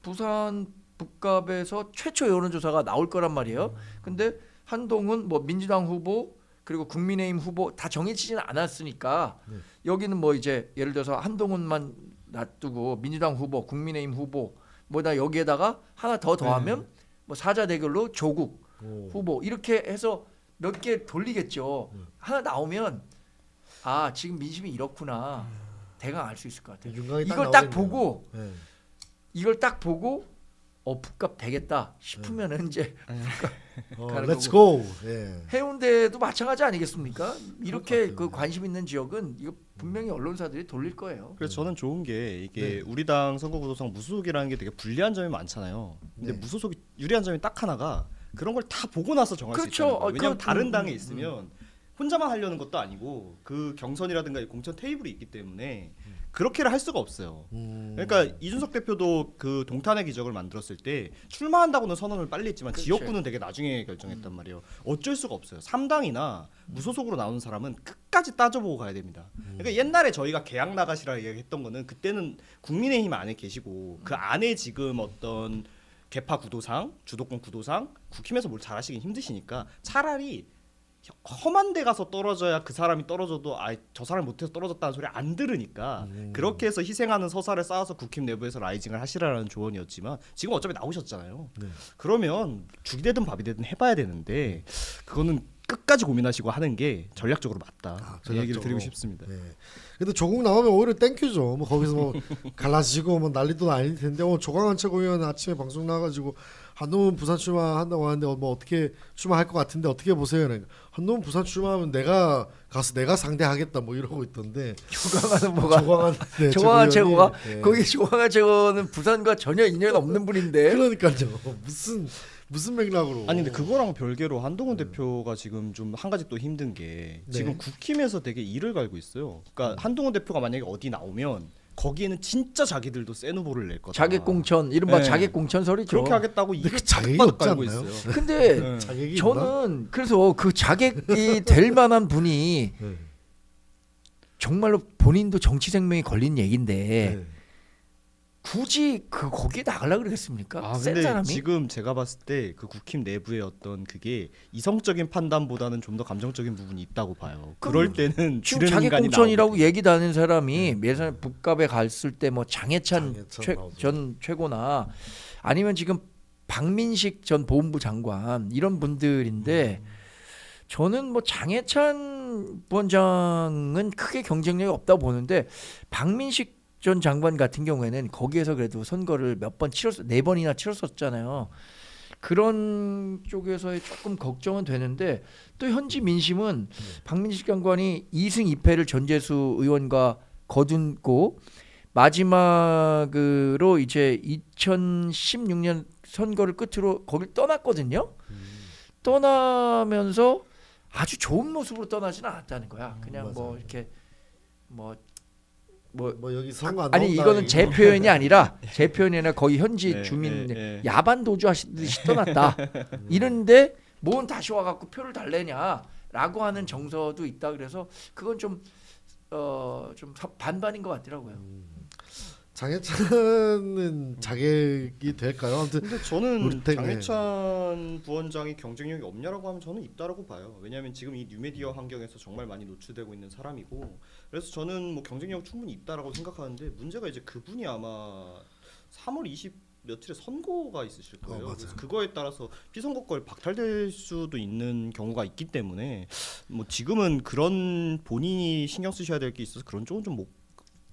부산 북갑에서 최초 여론조사가 나올 거란 말이에요. 근데 한동훈 뭐 민주당 후보 그리고 국민의힘 후보 다 정해지지는 않았으니까 여기는 뭐 이제 예를 들어서 한동훈만 놔두고 민주당 후보, 국민의힘 후보 뭐다 여기에다가 하나 더 더하면 뭐 사자 대결로 조국 후보 이렇게 해서 몇 개 돌리겠죠. 하나 나오면 아 지금 민심이 이렇구나 대강 알 수 있을 것 같아요. 이걸 딱 보고 이걸 딱 보고 북값 되겠다 싶으면은 이제 가는 렛츠 고. 해운대도 마찬가지 아니겠습니까? 이렇게 그 관심 있는 지역은 이거 분명히 언론사들이 돌릴 거예요. 그래서 저는 좋은 게 이게 우리 당 선거구도상 무소속이라는 게 되게 불리한 점이 많잖아요. 근데 무소속이 유리한 점이 딱 하나가 그런 걸 다 보고 나서 정할 수 있다는 거예요. 왜냐하면 다른 당에 있으면 혼자만 하려는 것도 아니고 그 경선이라든가 공천 테이블이 있기 때문에 그렇게를 할 수가 없어요. 그러니까 이준석 대표도 그 동탄의 기적을 만들었을 때 출마한다고는 선언을 빨리 했지만 그치. 지역구는 되게 나중에 결정했단 말이에요. 어쩔 수가 없어요. 3당이나 무소속으로 나오는 사람은 끝까지 따져보고 가야 됩니다. 그러니까 옛날에 저희가 계약 나가시라 얘기했던 거는 그때는 국민의힘 안에 계시고 그 안에 지금 어떤 개파 구도상, 주도권 구도상 국힘에서 뭘 잘하시긴 힘드시니까 차라리 험한 데 가서 떨어져야 그 사람이 떨어져도 저 사람이 못해서 떨어졌다는 소리 안 들으니까 그렇게 해서 희생하는 서사를 쌓아서 국힘 내부에서 라이징을 하시라는 조언이었지만 지금 어차피 나오셨잖아요. 그러면 죽이 되든 밥이 되든 해봐야 되는데 그거는 끝까지 고민하시고 하는 게 전략적으로 맞다. 그 얘기를 드리고 싶습니다. 근데 조국 나오면 오히려 땡큐죠. 뭐 거기서 뭐 갈라지고 뭐 난리도 아닐 텐데 조광한 최고위원 아침에 방송 나가지고 한동훈 부산 출마한다고 하는데 뭐 어떻게 출마할 것 같은데 어떻게 보세요? 그러니까 한동훈 부산 출마하면 내가 가서 내가 상대하겠다 뭐 이러고 있던데. 조광하는 뭐가 조광한 최고가 거기 조광한 최고는 부산과 전혀 인연 없는 분인데. 그러니까요. 무슨 맥락으로? 아니 근데 그거랑 별개로 한동훈 대표가 지금 좀 한 가지 또 힘든 게 지금 국힘에서 되게 이를 갈고 있어요. 그러니까 한동훈 대표가 만약에 어디 나오면 거기에는 진짜 자기들도 센 후보를 낼 거다. 자객 공천 이른바 자객 공천설이죠. 그렇게 하겠다고 근데 이를 그 자격이 빡 없지 깔고 않나요? 있어요. 근데 자격이 저는 그래서 그 자객이 될 만한 분이 정말로 본인도 정치 생명이 걸린 얘긴데 굳이 거기에 나가려고 그러겠습니까? 센 근데 사람이? 지금 제가 봤을 때 그 국힘 내부의 어떤 그게 이성적인 판단보다는 좀 더 감정적인 부분이 있다고 봐요. 그럴 때는 지금 지르는 자객 인간이 공천이라고 나오거든요. 얘기 다는 사람이 예전에 북갑에 갔을 때 뭐 장해찬 나오죠. 전 최고나 아니면 지금 박민식 전 보훈부 장관 이런 분들인데 저는 뭐 장해찬 부원장은 크게 경쟁력이 없다고 보는데 박민식 전 장관 같은 경우에는 거기에서 그래도 선거를 몇 번 치렀 4번이나 치렀었잖아요. 그런 쪽에서의 조금 걱정은 되는데 또 현지 민심은 박민식 장관이 2승 2패를 전재수 의원과 거둔고 마지막으로 이제 2016년 선거를 끝으로 거길 떠났거든요. 떠나면서 아주 좋은 모습으로 떠나지는 않았다는 거야. 그냥 뭐 맞아요. 이렇게 뭐 여기 선거 안 아니 나온다, 이거는 제 표현이 아니라 거의 현지 네, 주민 네. 야반 도주 하시듯이 떠났다. 이런데 뭔 다시 와갖고 표를 달래냐라고 하는 정서도 있다. 그래서 그건 좀 반반인 것 같더라고요. 장해찬은 자객이 될까요? 아무튼 근데 저는 우리 땡, 장해찬 부원장이 경쟁력이 없냐라고 하면 저는 있다라고 봐요. 왜냐하면 지금 이 뉴미디어 환경에서 정말 많이 노출되고 있는 사람이고, 그래서 저는 뭐 경쟁력 충분히 있다라고 생각하는데 문제가 이제 그분이 아마 3월 20 며칠에 선거가 있으실 거예요. 맞아요. 그래서 그거에 따라서 피선거권 박탈될 수도 있는 경우가 있기 때문에 뭐 지금은 그런 본인이 신경 쓰셔야 될 게 있어서 그런 쪽은 좀 못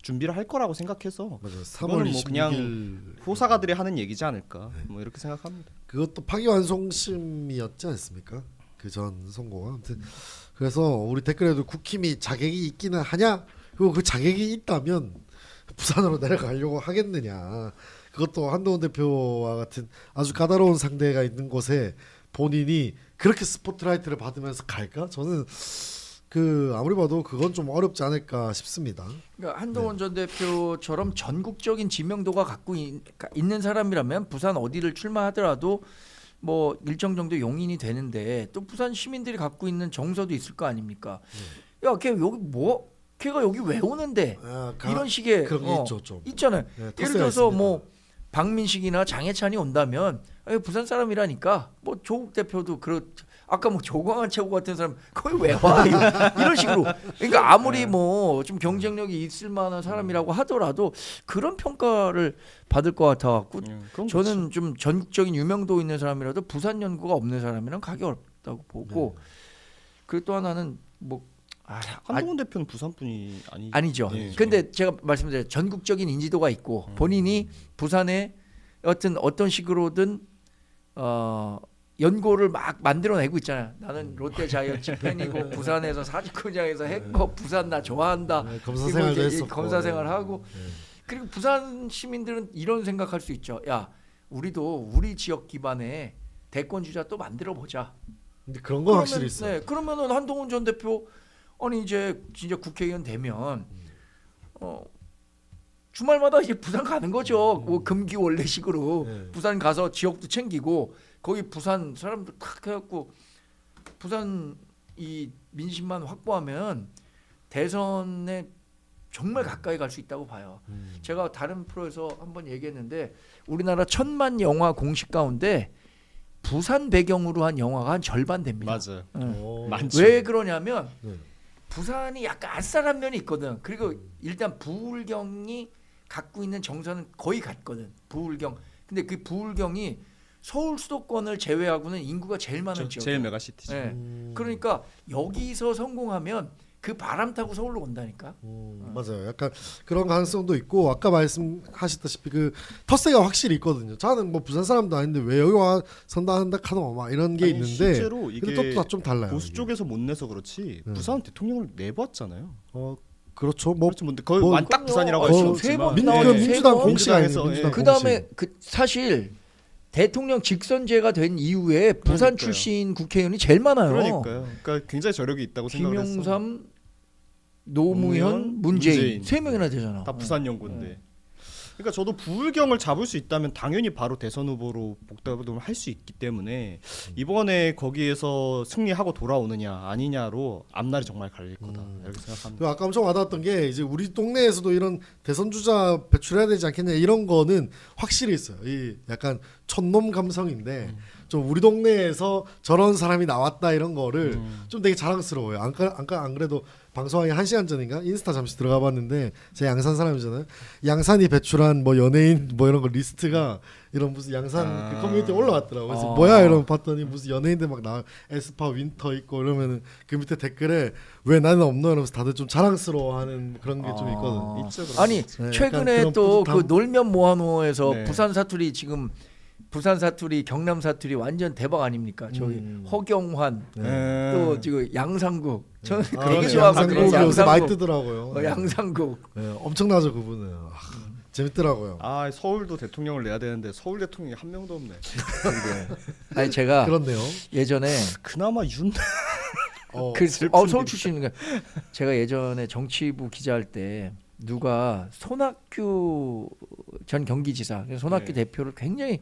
준비를 할 거라고 생각해서 맞아요. 3월 그거는 뭐 26일 그냥 호사가들이 하는 얘기지 않을까 뭐 이렇게 생각합니다. 그것도 파기환송심이었지 않습니까? 그 전 선거가. 아무튼 그래서 우리 댓글에도 국힘이 자객이 있기는 하냐? 그리고 그 자객이 있다면 부산으로 내려가려고 하겠느냐. 그것도 한동훈 대표와 같은 아주 까다로운 상대가 있는 곳에 본인이 그렇게 스포트라이트를 받으면서 갈까? 저는 아무리 봐도 그건 좀 어렵지 않을까 싶습니다. 그러니까 한동훈 전 대표처럼 전국적인 지명도가 갖고 있는 사람이라면 부산 어디를 출마하더라도 뭐 일정 정도 용인이 되는데 또 부산 시민들이 갖고 있는 정서도 있을 거 아닙니까? 야, 걔 여기 걔가 여기 왜 오는데? 이런 식의 그런 게 있죠, 좀. 있잖아요. 네, 예를 터세가 들어서 있습니다. 뭐 박민식이나 장해찬이 온다면 부산 사람이라니까 뭐 조국 대표도 아까 뭐 조광한 최고 같은 사람 거기 왜 와? 이런 식으로. 그러니까 아무리 뭐 좀 경쟁력이 있을 만한 사람이라고 하더라도 그런 평가를 받을 것 같아 갖고 그건 저는 좀 전국적인 유명도 있는 사람이라도 부산 연구가 없는 사람이랑 가기 어렵다고 보고 그리고 또 하나는 뭐 한동훈 대표는 부산 분이 아니죠. 예. 근데 제가 말씀드린 전국적인 인지도가 있고 본인이 부산에 어떤 식으로든 연고를 막 만들어내고 있잖아요. 나는 롯데 자이언츠 팬이고 부산에서 사직구장에서 했고 부산 나 좋아한다. 네, 검사 생활도 그리고 이제 했었고. 검사 생활하고 네. 그리고 부산 시민들은 이런 생각할 수 있죠. 야, 우리도 우리 지역 기반에 대권 주자 또 만들어 보자. 근데 그런 건 확실히 있어요. 네, 그러면은 한동훈 전 대표 아니 이제 진짜 국회의원 되면 주말마다 이제 부산 가는 거죠. 뭐 금기원래식으로 네. 부산 가서 지역도 챙기고 거기 부산 사람들 탁 해갖고 부산 이 민심만 확보하면 대선에 정말 가까이 갈 수 있다고 봐요. 제가 다른 프로에서 한번 얘기했는데 우리나라 1000만 영화 공식 가운데 부산 배경으로 한 영화가 한 절반 됩니다. 맞아요. 오. 많죠. 왜 그러냐면 네. 부산이 약간 아싸란 면이 있거든. 그리고 일단 부울경이 갖고 있는 정서는 거의 같거든. 부울경. 근데 그 부울경이 서울 수도권을 제외하고는 인구가 제일 많은 지역. 제일 메가시티죠. 네. 그러니까 여기서 성공하면 그 바람 타고 서울로 온다니까. 맞아요. 약간 그런 가능성도 있고 아까 말씀하셨다시피 그 텃세가 확실히 있거든요. 저는 뭐 부산 사람도 아닌데 왜 여기 와 선다한다 카노 막 이런 게 아니, 있는데 실제로 이게 근데 또 좀 달라요. 보수 이게. 쪽에서 못 내서 그렇지 부산 대통령을 내봤잖아요. 그렇죠. 뭐 그렇죠. 근데 거의 뭐- 완딱 부산이라고 할 그럼요. 수는 세 번 없지만 나오죠. 민주당 세 공식 번. 아니에요. 민주당 예. 그 다음에 사실 대통령 직선제가 된 이후에 부산 그러니까요. 출신 국회의원이 제일 많아요. 그러니까요. 그러니까 굉장히 저력이 있다고 생각을 했어. 김용삼, 노무현, 문재인 세 명이나 되잖아. 다 부산 연구인데. 그러니까 저도 부울경을 잡을 수 있다면 당연히 바로 대선 후보로 복당을 할 수 있기 때문에 이번에 거기에서 승리하고 돌아오느냐 아니냐로 앞날이 정말 갈릴 거다 이렇게 생각합니다. 그리고 아까 엄청 와닿았던 게 이제 우리 동네에서도 이런 대선 주자 배출해야 되지 않겠냐 이런 거는 확실히 있어요. 이 약간 촌놈 감성인데 좀 우리 동네에서 저런 사람이 나왔다 이런 거를 좀 되게 자랑스러워요. 안 그래도 방송하기 1시간 전인가 인스타 잠시 들어가 봤는데 제 양산 사람이잖아요. 양산이 배출한 뭐 연예인 뭐 이런 거 리스트가 이런 무슨 양산 그 커뮤니티에 올라왔더라고요. 그래서 뭐야 이러면 봤더니 무슨 연예인들 막 나와 에스파 윈터 있고 이러면은 그 밑에 댓글에 왜 나는 없노 이러면서 다들 좀 자랑스러워하는 그런 게 좀 있거든요. 있죠, 그런 아니 거 있죠. 네, 최근에 약간 또 그런 그 놀면 모아노에서 네. 부산 사투리 지금 부산 사투리 경남 사투리 완전 대박 아닙니까? 저기 허경환 또 지금 양상국 저는 되게 그러네. 좋아하거든요. 양상국 요새 많이 양상국. 뜨더라고요. 양상국 네, 엄청나죠 그분은. 재밌더라고요. 아 서울도 대통령을 내야 되는데 서울 대통령이 한 명도 없네. 아니 제가 그렇네요. 예전에 그나마 윤 서울 출신인가 제가 예전에 정치부 기자할 때 누가 손학규 전 경기지사 손학규 네. 대표를 굉장히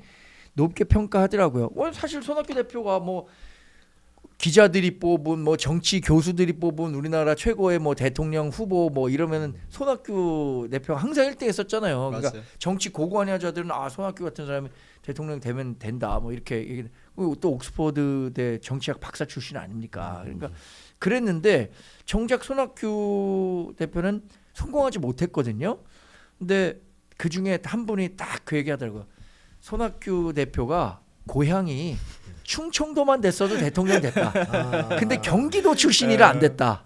높게 평가하더라고요. 사실 손학규 대표가 뭐 기자들이 뽑은 뭐 정치 교수들이 뽑은 우리나라 최고의 뭐 대통령 후보 뭐 이러면은 손학규 대표가 항상 1등 했었잖아요. 그러니까 맞아요. 정치 고관여자들은 손학규 같은 사람이 대통령 되면 된다 뭐 이렇게 얘기. 또 옥스퍼드대 정치학 박사 출신 아닙니까? 그러니까 그랬는데 정작 손학규 대표는 성공하지 못했거든요. 근데 그 중에 한 분이 딱 그 얘기하더라고요. 손학규 대표가 고향이 충청도만 됐어도 대통령 됐다. 근데 경기도 출신이라 안 됐다.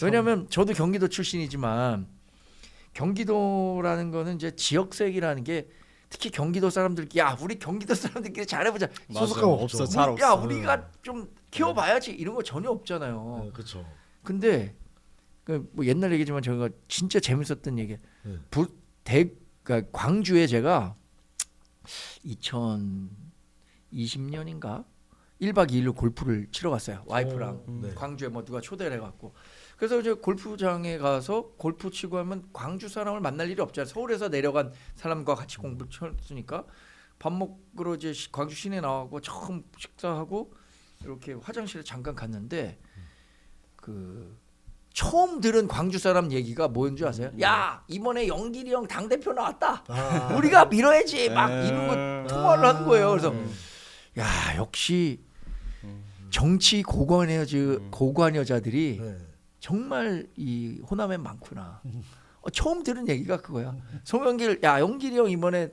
왜냐하면 저도 경기도 출신이지만 경기도라는 거는 이제 지역색이라는 게 특히 경기도 사람들끼리 야 우리 경기도 사람들끼리 잘해보자. 소속감 없죠. 없어 잘 없어. 야 우리가 좀 키워봐야지 이런 거 전혀 없잖아요. 그렇죠. 근데 뭐 옛날 얘기지만 저희가 진짜 재밌었던 얘기. 네. 그러니까 광주에 제가 2020년인가 1박 2일로 골프를 치러 갔어요. 와이프랑 네. 광주에 뭐 누가 초대를 해갖고. 그래서 이제 골프장에 가서 골프 치고 하면 광주 사람을 만날 일이 없잖아요. 서울에서 내려간 사람과 같이 공부를 쳤으니까 밥 먹으러 이제 광주 시내 나가고 처음 식사하고 이렇게 화장실에 잠깐 갔는데 그 처음 들은 광주 사람 얘기가 뭐인 줄 아세요? 야 이번에 영길이 형 당 대표 나왔다. 우리가 밀어야지 막 이런 거 통화를 하는 거예요. 그래서 야 역시 정치 고관 여자들이 네. 정말 이 호남에 많구나. 처음 들은 얘기가 그거야. 송영길, 야 영길이 형 이번에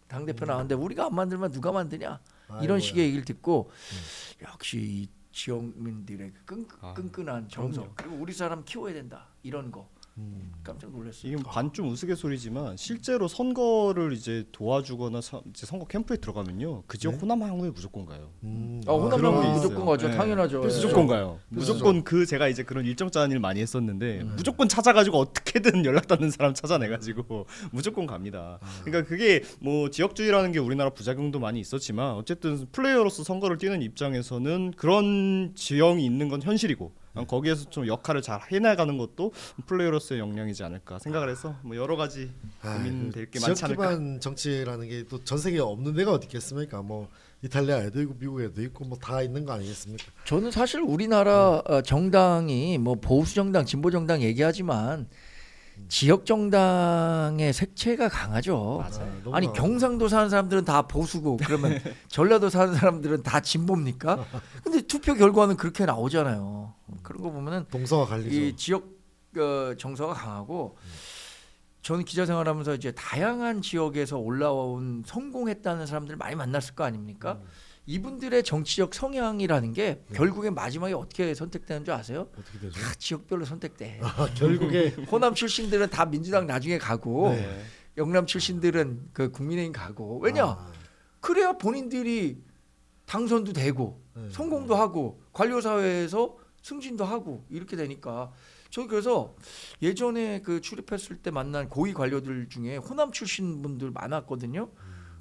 당 대표 나왔는데 우리가 안 만들면 누가 만드냐? 이런 아이고야. 식의 얘기를 듣고 역시 이 지역민들의 끈끈한 정서 그럼요. 그리고 우리 사람 키워야 된다 이런 거 깜짝 놀랐어요. 이건 반좀 우스갯소리지만 실제로 선거를 이제 도와주거나 이제 선거 캠프에 들어가면요 그 지역 네? 호남항우에 무조건 가요. 호남 그런 게 형 있어요. 무조건 가죠. 네. 당연하죠. 무조건 가요. 그렇죠. 무조건 그 제가 이제 그런 일정 짜는 일 많이 했었는데 무조건 찾아가지고 어떻게든 연락 닿는 사람 찾아내가지고 무조건 갑니다. 그러니까 그게 뭐 지역주의라는 게 우리나라 부작용도 많이 있었지만 어쨌든 플레이어로서 선거를 뛰는 입장에서는 그런 지형이 있는 건 현실이고 거기에서 좀 역할을 잘 해나가는 것도 플레이어로서의 역량이지 않을까 생각을 해서 뭐 여러 가지 고민될 게 많지 지역 않을까. 기반 정치라는 게 또 전 세계에 없는 데가 어디 있겠습니까? 뭐 이탈리아에도 있고 미국에도 있고 뭐 다 있는 거 아니겠습니까? 저는 사실 우리나라 정당이 뭐 보수 정당, 진보 정당 얘기하지만 지역 정당의 색채가 강하죠. 너무 아니 강하죠. 경상도 사는 사람들은 다 보수고 그러면 전라도 사는 사람들은 다 진보입니까? 근데 투표 결과는 그렇게 나오잖아요. 그런 거 보면은 동서가 갈리죠. 이 지역 정서가 강하고 저는 기자 생활하면서 이제 다양한 지역에서 올라온 성공했다는 사람들 많이 만났을 거 아닙니까? 이분들의 정치적 성향이라는 게 결국에 마지막에 어떻게 선택되는 줄 아세요? 어떻게 되죠? 다 지역별로 선택돼. 결국에 호남 출신들은 다 민주당 나중에 가고 네. 영남 출신들은 그 국민의힘 가고 왜냐? 그래야 본인들이 당선도 되고 네. 성공도 하고 관료 사회에서 승진도 하고 이렇게 되니까 저 그래서 예전에 그 출입했을 때 만난 고위 관료들 중에 호남 출신 분들 많았거든요.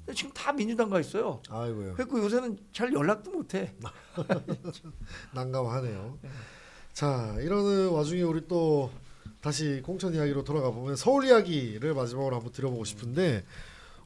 근데 지금 다 민주당 가 있어요. 아이고요. 그래서 요새는 잘 연락도 못 해. 난감하네요. 자 이러는 와중에 우리 또 다시 공천 이야기로 돌아가 보면 서울 이야기를 마지막으로 한번 드려보고 싶은데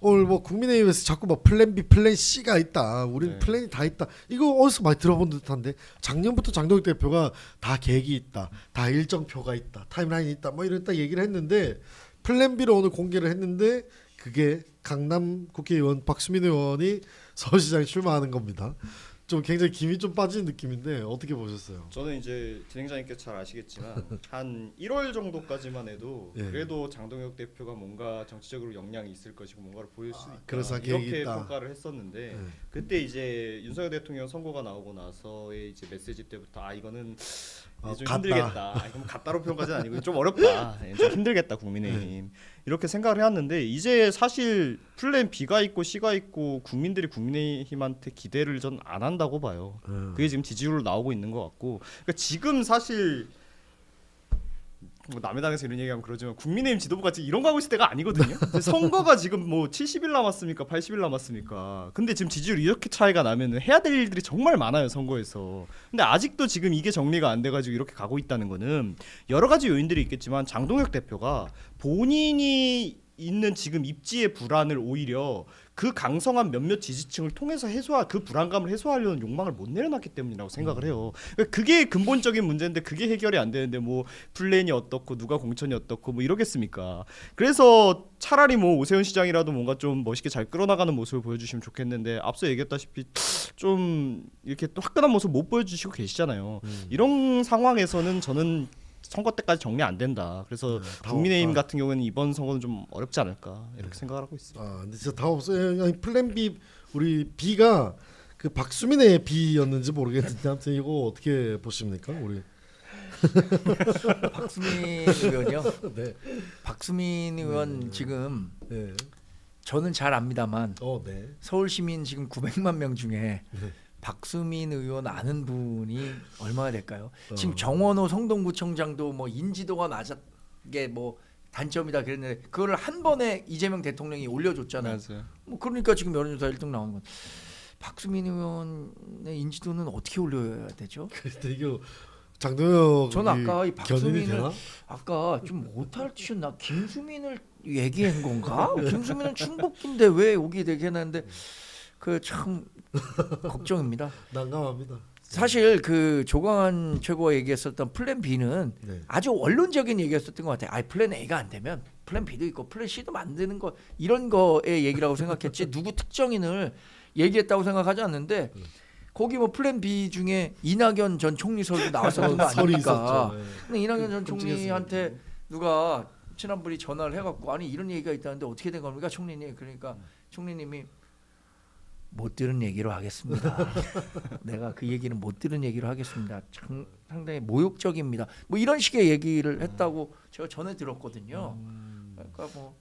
오늘 뭐 국민의힘에서 자꾸 뭐 플랜 B, 플랜 C가 있다. 우린 네. 플랜이 다 있다. 이거 어디서 많이 들어본 듯한데 작년부터 장동혁 대표가 다 계획이 있다. 다 일정표가 있다. 타임라인이 있다. 뭐 이런 딱 얘기를 했는데 플랜 B를 오늘 공개를 했는데 그게 강남 국회의원 박수민 의원이 서울시장에 출마하는 겁니다. 좀 굉장히 김이 좀 빠지는 느낌인데 어떻게 보셨어요? 저는 이제 진행자님께서 잘 아시겠지만 한 1월 정도까지만 해도 예. 그래도 장동혁 대표가 뭔가 정치적으로 역량이 있을 것이고 뭔가를 보일 수 있다 그래서 계획이 이렇게 있다. 평가를 했었는데 네. 그때 이제 윤석열 대통령 선거가 나오고 나서의 이제 메시지 때부터 이거는 이제 좀 갔다. 힘들겠다. 그럼 갔다로 표현까지는 아니고 좀 어렵다. 좀 힘들겠다 국민의힘 이렇게 생각을 해왔는데 이제 사실 플랜 B가 있고 C가 있고 국민들이 국민의힘한테 기대를 전 안 한다고 봐요. 그게 지금 지지율로 나오고 있는 것 같고 그러니까 지금 사실 뭐 남의 당에서 이런 얘기하면 그러지만 국민의힘 지도부가 지금 이런 거 하고 있을 때가 아니거든요. 선거가 지금 뭐 70일 남았습니까 80일 남았습니까 근데 지금 지지율이 이렇게 차이가 나면 해야 될 일들이 정말 많아요 선거에서. 근데 아직도 지금 이게 정리가 안 돼가지고 이렇게 가고 있다는 거는 여러 가지 요인들이 있겠지만 장동혁 대표가 본인이 있는 지금 입지의 불안을 오히려 그 강성한 몇몇 지지층을 통해서 그 불안감을 해소하려는 욕망을 못 내려놨기 때문이라고 생각을 해요. 그러니까 그게 근본적인 문제인데 그게 해결이 안 되는데 뭐 플랜이 어떻고 누가 공천이 어떻고 뭐 이러겠습니까? 그래서 차라리 뭐 오세훈 시장이라도 뭔가 좀 멋있게 잘 끌어나가는 모습을 보여주시면 좋겠는데 앞서 얘기했다시피 좀 이렇게 또 화끈한 모습 못 보여주시고 계시잖아요. 이런 상황에서는 저는 선거 때까지 정리 안 된다. 그래서 다 국민의힘 없다. 같은 경우에는 이번 선거는 좀 어렵지 않을까 이렇게 생각을 하고 있습니다. 근데 진짜 다 없어요. 아니, 플랜 B 우리 B가 그 박수민의 B였는지 모르겠는데 아무튼 이거 어떻게 보십니까, 우리? 박수민 의원이요. 네. 박수민 의원 지금 네. 저는 잘 압니다만 네. 서울 시민 지금 900만 명 중에 박수민 의원 아는 분이 얼마나 될까요? 지금 정원호 성동구청장도 뭐 인지도가 낮게 뭐 단점이다 그랬는데 그거를 한 번에 이재명 대통령이 올려줬잖아요. 맞아요. 뭐 그러니까 지금 여론조사 1등 나오는 건 박수민 의원의 인지도는 어떻게 올려야 되죠? 근데 이거 장동혁 저는 아까 이 견인이 박수민을 되나? 아까 좀 못할 짓이었나 김수민을 얘기한 건가? 김수민은 충북인데 왜 여기 되게 해놨는데 그 참 걱정입니다. 난감합니다. 사실 그 조광한 최고가 얘기했었던 플랜 B는 네. 아주 원론적인 얘기였었던 것 같아요. 아 플랜 A가 안 되면 플랜 B도 있고 플랜 C도 만드는 거 이런 거의 얘기라고 생각했지 누구 특정인을 얘기했다고 생각하지 않는데 거기 뭐 플랜 B 중에 이낙연 전 총리설도 나왔었던 거 설이 아닙니까? 있었죠. 네. 근데 이낙연 전 끔찍했습니다. 총리한테 누가 친한 분이 전화를 해갖고 아니 이런 얘기가 있다는데 어떻게 된 겁니까 총리님? 그러니까 총리님이 못 들은 얘기로 하겠습니다. 내가 그 얘기는 못 들은 얘기로 하겠습니다. 상당히 모욕적입니다. 뭐 이런 식의 얘기를 했다고 제가 전에 들었거든요. 그러니까 뭐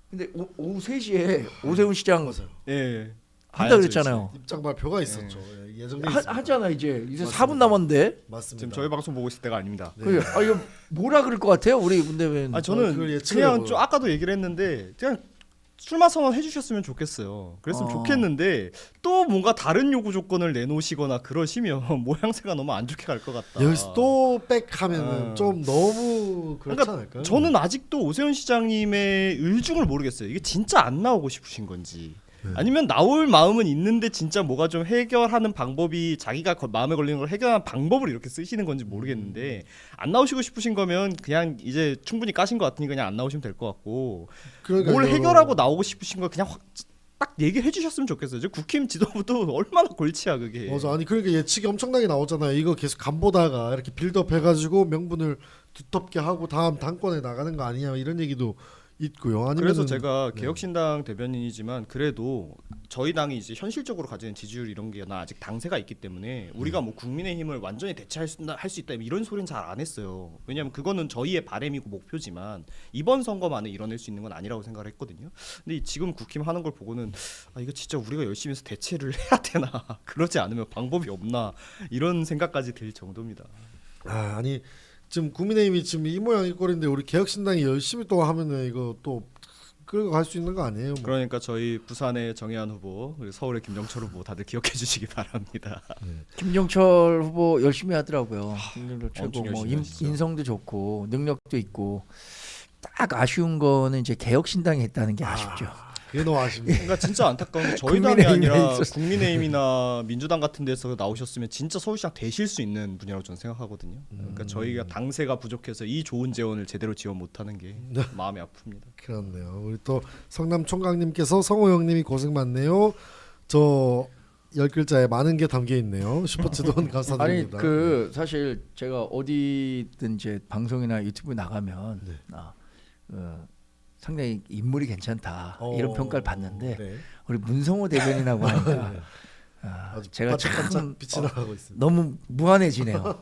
근데 오후 3시에 오세훈 시장 맞아요. 예. 한다 봐야죠, 그랬잖아요. 입장 발표가 있었죠. 예, 예정돼 있습니다. 하잖아 이제 맞습니다. 4분 남았는데. 맞습니다. 지금 저희 방송 보고 있을 때가 아닙니다. 네. 그래. 아 이거 뭐라 그럴 것 같아요 우리 문대변. 아 저는 그걸 예측을 그냥 해봐요. 좀 아까도 얘기를 했는데 그냥 출마 선언 해주셨으면 좋겠어요. 그랬으면 좋겠는데 또 뭔가 다른 요구 조건을 내놓으시거나 그러시면 모양새가 너무 안 좋게 갈 것 같다. 여기서 또 백하면은 좀 너무 그렇지 그러니까 않을까요? 저는 아직도 오세훈 시장님의 의중을 모르겠어요. 이게 진짜 안 나오고 싶으신 건지 네. 아니면 나올 마음은 있는데 진짜 뭐가 좀 해결하는 방법이 자기가 마음에 걸리는 걸 해결하는 방법을 이렇게 쓰시는 건지 모르겠는데 안 나오시고 싶으신 거면 그냥 이제 충분히 까신 것 같으니까 그냥 안 나오시면 될 것 같고 그러니까 뭘 이거- 해결하고 나오고 싶으신 거 그냥 딱 얘기를 해주셨으면 좋겠어요. 지금 국힘 지도부도 얼마나 골치야 그게. 맞아. 아니 그러니까 예측이 엄청나게 나오잖아요. 이거 계속 간 보다가 이렇게 빌드업 해가지고 명분을 두텁게 하고 다음 당권에 나가는 거 아니냐 이런 얘기도 있고요. 아니면 그래서 제가 네. 개혁신당 대변인이지만 그래도 저희 당이 이제 현실적으로 가지는 지지율 이런 게 아직 당세가 있기 때문에 우리가 뭐 국민의힘을 완전히 대체할 수 있다 이런 소리는 잘 안 했어요. 왜냐하면 그거는 저희의 바람이고 목표지만 이번 선거만에 이뤄낼 수 있는 건 아니라고 생각을 했거든요. 근데 지금 국힘 하는 걸 보고는 아 이거 진짜 우리가 열심히 해서 대체를 해야 되나 그러지 않으면 방법이 없나 이런 생각까지 들 정도입니다. 아니 지금 국민의힘이 지금 이 모양 이 꼴인데 우리 개혁신당이 열심히 또 하면은 이거 또 끌고 갈 수 있는 거 아니에요? 뭐. 그러니까 저희 부산의 정의한 후보 그리고 서울의 김정철 후보 다들 기억해 주시기 바랍니다. 김종철 후보 열심히 하더라고요. 김종철 최고 엄청 뭐 열심히 하시죠. 인성도 좋고 능력도 있고 딱 아쉬운 거는 이제 개혁신당이 했다는 게 아쉽죠. 그게 너무 아쉽네. 그러니까 진짜 안타까운 게 저희 당이 국민의힘에 아니라 있었어. 국민의힘이나 민주당 같은 데서 나오셨으면 진짜 서울시장 되실 수 있는 분이라고 저는 생각하거든요. 그러니까 저희가 당세가 부족해서 이 좋은 재원을 제대로 지원 못하는 게 마음이 아픕니다. 그렇네요. 우리 또 성남 총각님께서 성호 형님이 고생 많네요. 저 10글자에 많은 게 담겨 있네요. 슈퍼챗 원 아니 감사드립니다. 그 사실 제가 어디든 이제 방송이나 유튜브 나가면 네. 상당히 인물이 괜찮다 이런 평가를 받는데 네. 우리 문성호 대변인하고 하니까 아주 제가 참 반짝반짝 빛이 나가고 있습니다. 너무 무한해지네요.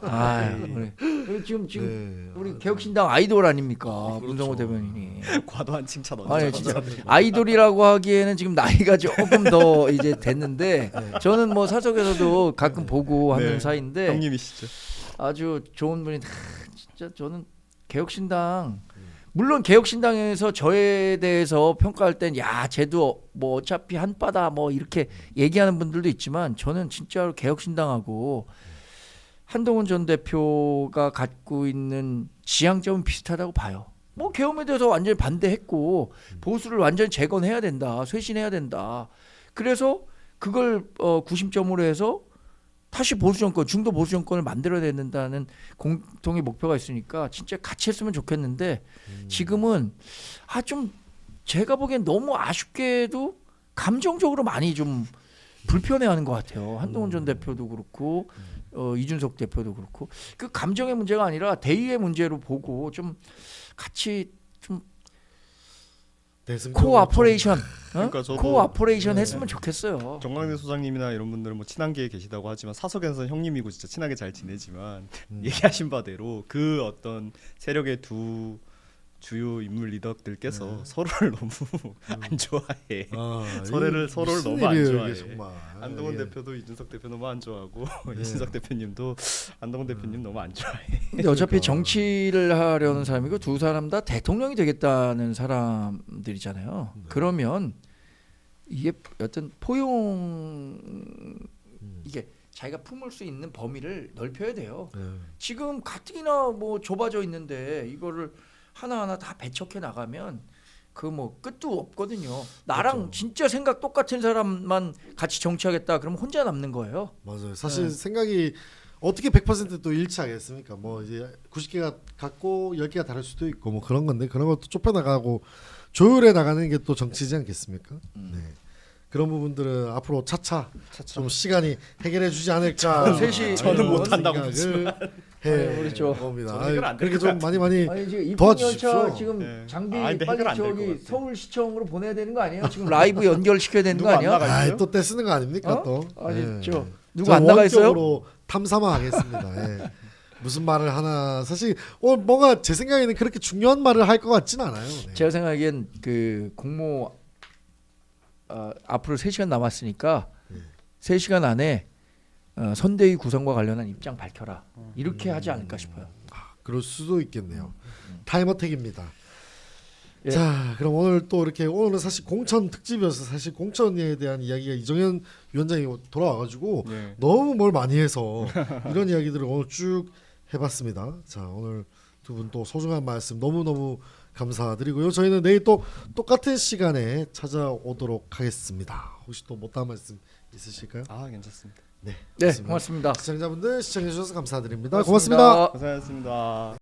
우리 지금 네. 우리 개혁신당 아이돌 아닙니까 그렇죠. 문성호 대변인이. 과도한 칭찬 아니 언제 진짜 받았어요? 아이돌이라고 하기에는 지금 나이가 조금 더 이제 됐는데 저는 뭐 사석에서도 가끔 보고 하는 네. 사이인데 형님이시죠. 아주 좋은 분이 진짜 저는 개혁신당 물론 개혁신당에서 저에 대해서 평가할 땐 야 쟤도 뭐 어차피 한바다 뭐 이렇게 얘기하는 분들도 있지만 저는 진짜로 개혁신당하고 한동훈 전 대표가 갖고 있는 지향점은 비슷하다고 봐요. 뭐 계엄에 대해서 완전히 반대했고 보수를 완전히 재건해야 된다, 쇄신해야 된다. 그래서 그걸 구심점으로 해서 다시 보수 정권, 중도 보수 정권을 만들어야 된다는 공통의 목표가 있으니까 진짜 같이 했으면 좋겠는데 지금은 좀 제가 보기엔 너무 아쉽게도 감정적으로 많이 좀 불편해하는 것 같아요. 한동훈 전 대표도 그렇고 이준석 대표도 그렇고 그 감정의 문제가 아니라 대의의 문제로 보고 좀 같이 좀 코오퍼레이션, 그러니까 저도 코오퍼레이션 했으면 좋겠어요. 정광래 소장님이나 이런 분들은 뭐 친한 게 계시다고 하지만 사석에서는 형님이고 진짜 친하게 잘 지내지만 얘기하신 바대로 그 어떤 세력의 두 주요 인물 리더들께서 서로를 너무 안 좋아해. 아, 서로를 무슨 너무 안 일이에요, 좋아해. 이게 정말. 안동원 예. 대표도 이준석 대표 너무 안 좋아하고 예. 이준석 대표님도 안동원 대표님 너무 안 좋아해. 근데 어차피 그러니까. 정치를 하려는 사람이고 두 사람 다 대통령이 되겠다는 사람들이잖아요. 그러면 이게 어떤 포용 이게 자기가 품을 수 있는 범위를 넓혀야 돼요. 예. 지금 가뜩이나 뭐 좁아져 있는데 이거를 하나하나 다 배척해 나가면 그 뭐 끝도 없거든요. 나랑 그렇죠. 진짜 생각 똑같은 사람만 같이 정치하겠다 그러면 혼자 남는 거예요. 맞아요. 사실 네. 생각이 어떻게 100%또 일치하겠습니까? 뭐 이제 90개가 같고 10개가 다를 수도 있고 뭐 그런 건데 그런 것도 좁혀 나가고 조율해 나가는 게 또 정치지 않겠습니까? 네. 그런 부분들은 앞으로 차차 좀 시간이 해결해 주지 않을까. 셋이 저는 못 이런 한다고 생각을 아니, 해 그렇죠. 봅니다. 저는 해결 안 그렇게 될것 좀 많이 아니 지금 입국 도와주십시오. 열차 지금 네. 장비 아, 근데 빨리 해결 안될것 저기 같아요. 서울시청으로 보내야 되는 거 아니에요? 지금 라이브 연결시켜야 되는 거 누구 안 아니야? 나가 있어요? 또 떼쓰는 거 아닙니까 어? 또? 아니 예. 저 누구 저 안 나가 있어요? 원격으로 탐사만 하겠습니다. 예. 무슨 말을 하나 사실 뭔가 제 생각에는 그렇게 중요한 말을 할 것 같진 않아요. 네. 제가 생각엔 그 공모 앞으로 3시간 남았으니까 3시간 안에 선대위 구성과 관련한 입장 밝혀라. 이렇게 하지 않을까 싶어요. 그럴 수도 있겠네요. 타임어택입니다. 예. 자, 그럼 오늘 또 이렇게 오늘은 사실 공천 특집이어서 사실 공천에 대한 이야기가 이정현 위원장이 돌아와가지고 네. 너무 뭘 많이 해서 이런 이야기들을 오늘 쭉 해봤습니다. 자, 오늘 두 분 또 소중한 말씀 너무너무 감사드리고요. 저희는 내일 또 똑같은 시간에 찾아오도록 하겠습니다. 혹시 또 못다한 말씀 있으실까요? 아 괜찮습니다. 네, 네, 좋습니다. 고맙습니다. 시청자분들 시청해 주셔서 감사드립니다. 고맙습니다. 고생하셨습니다.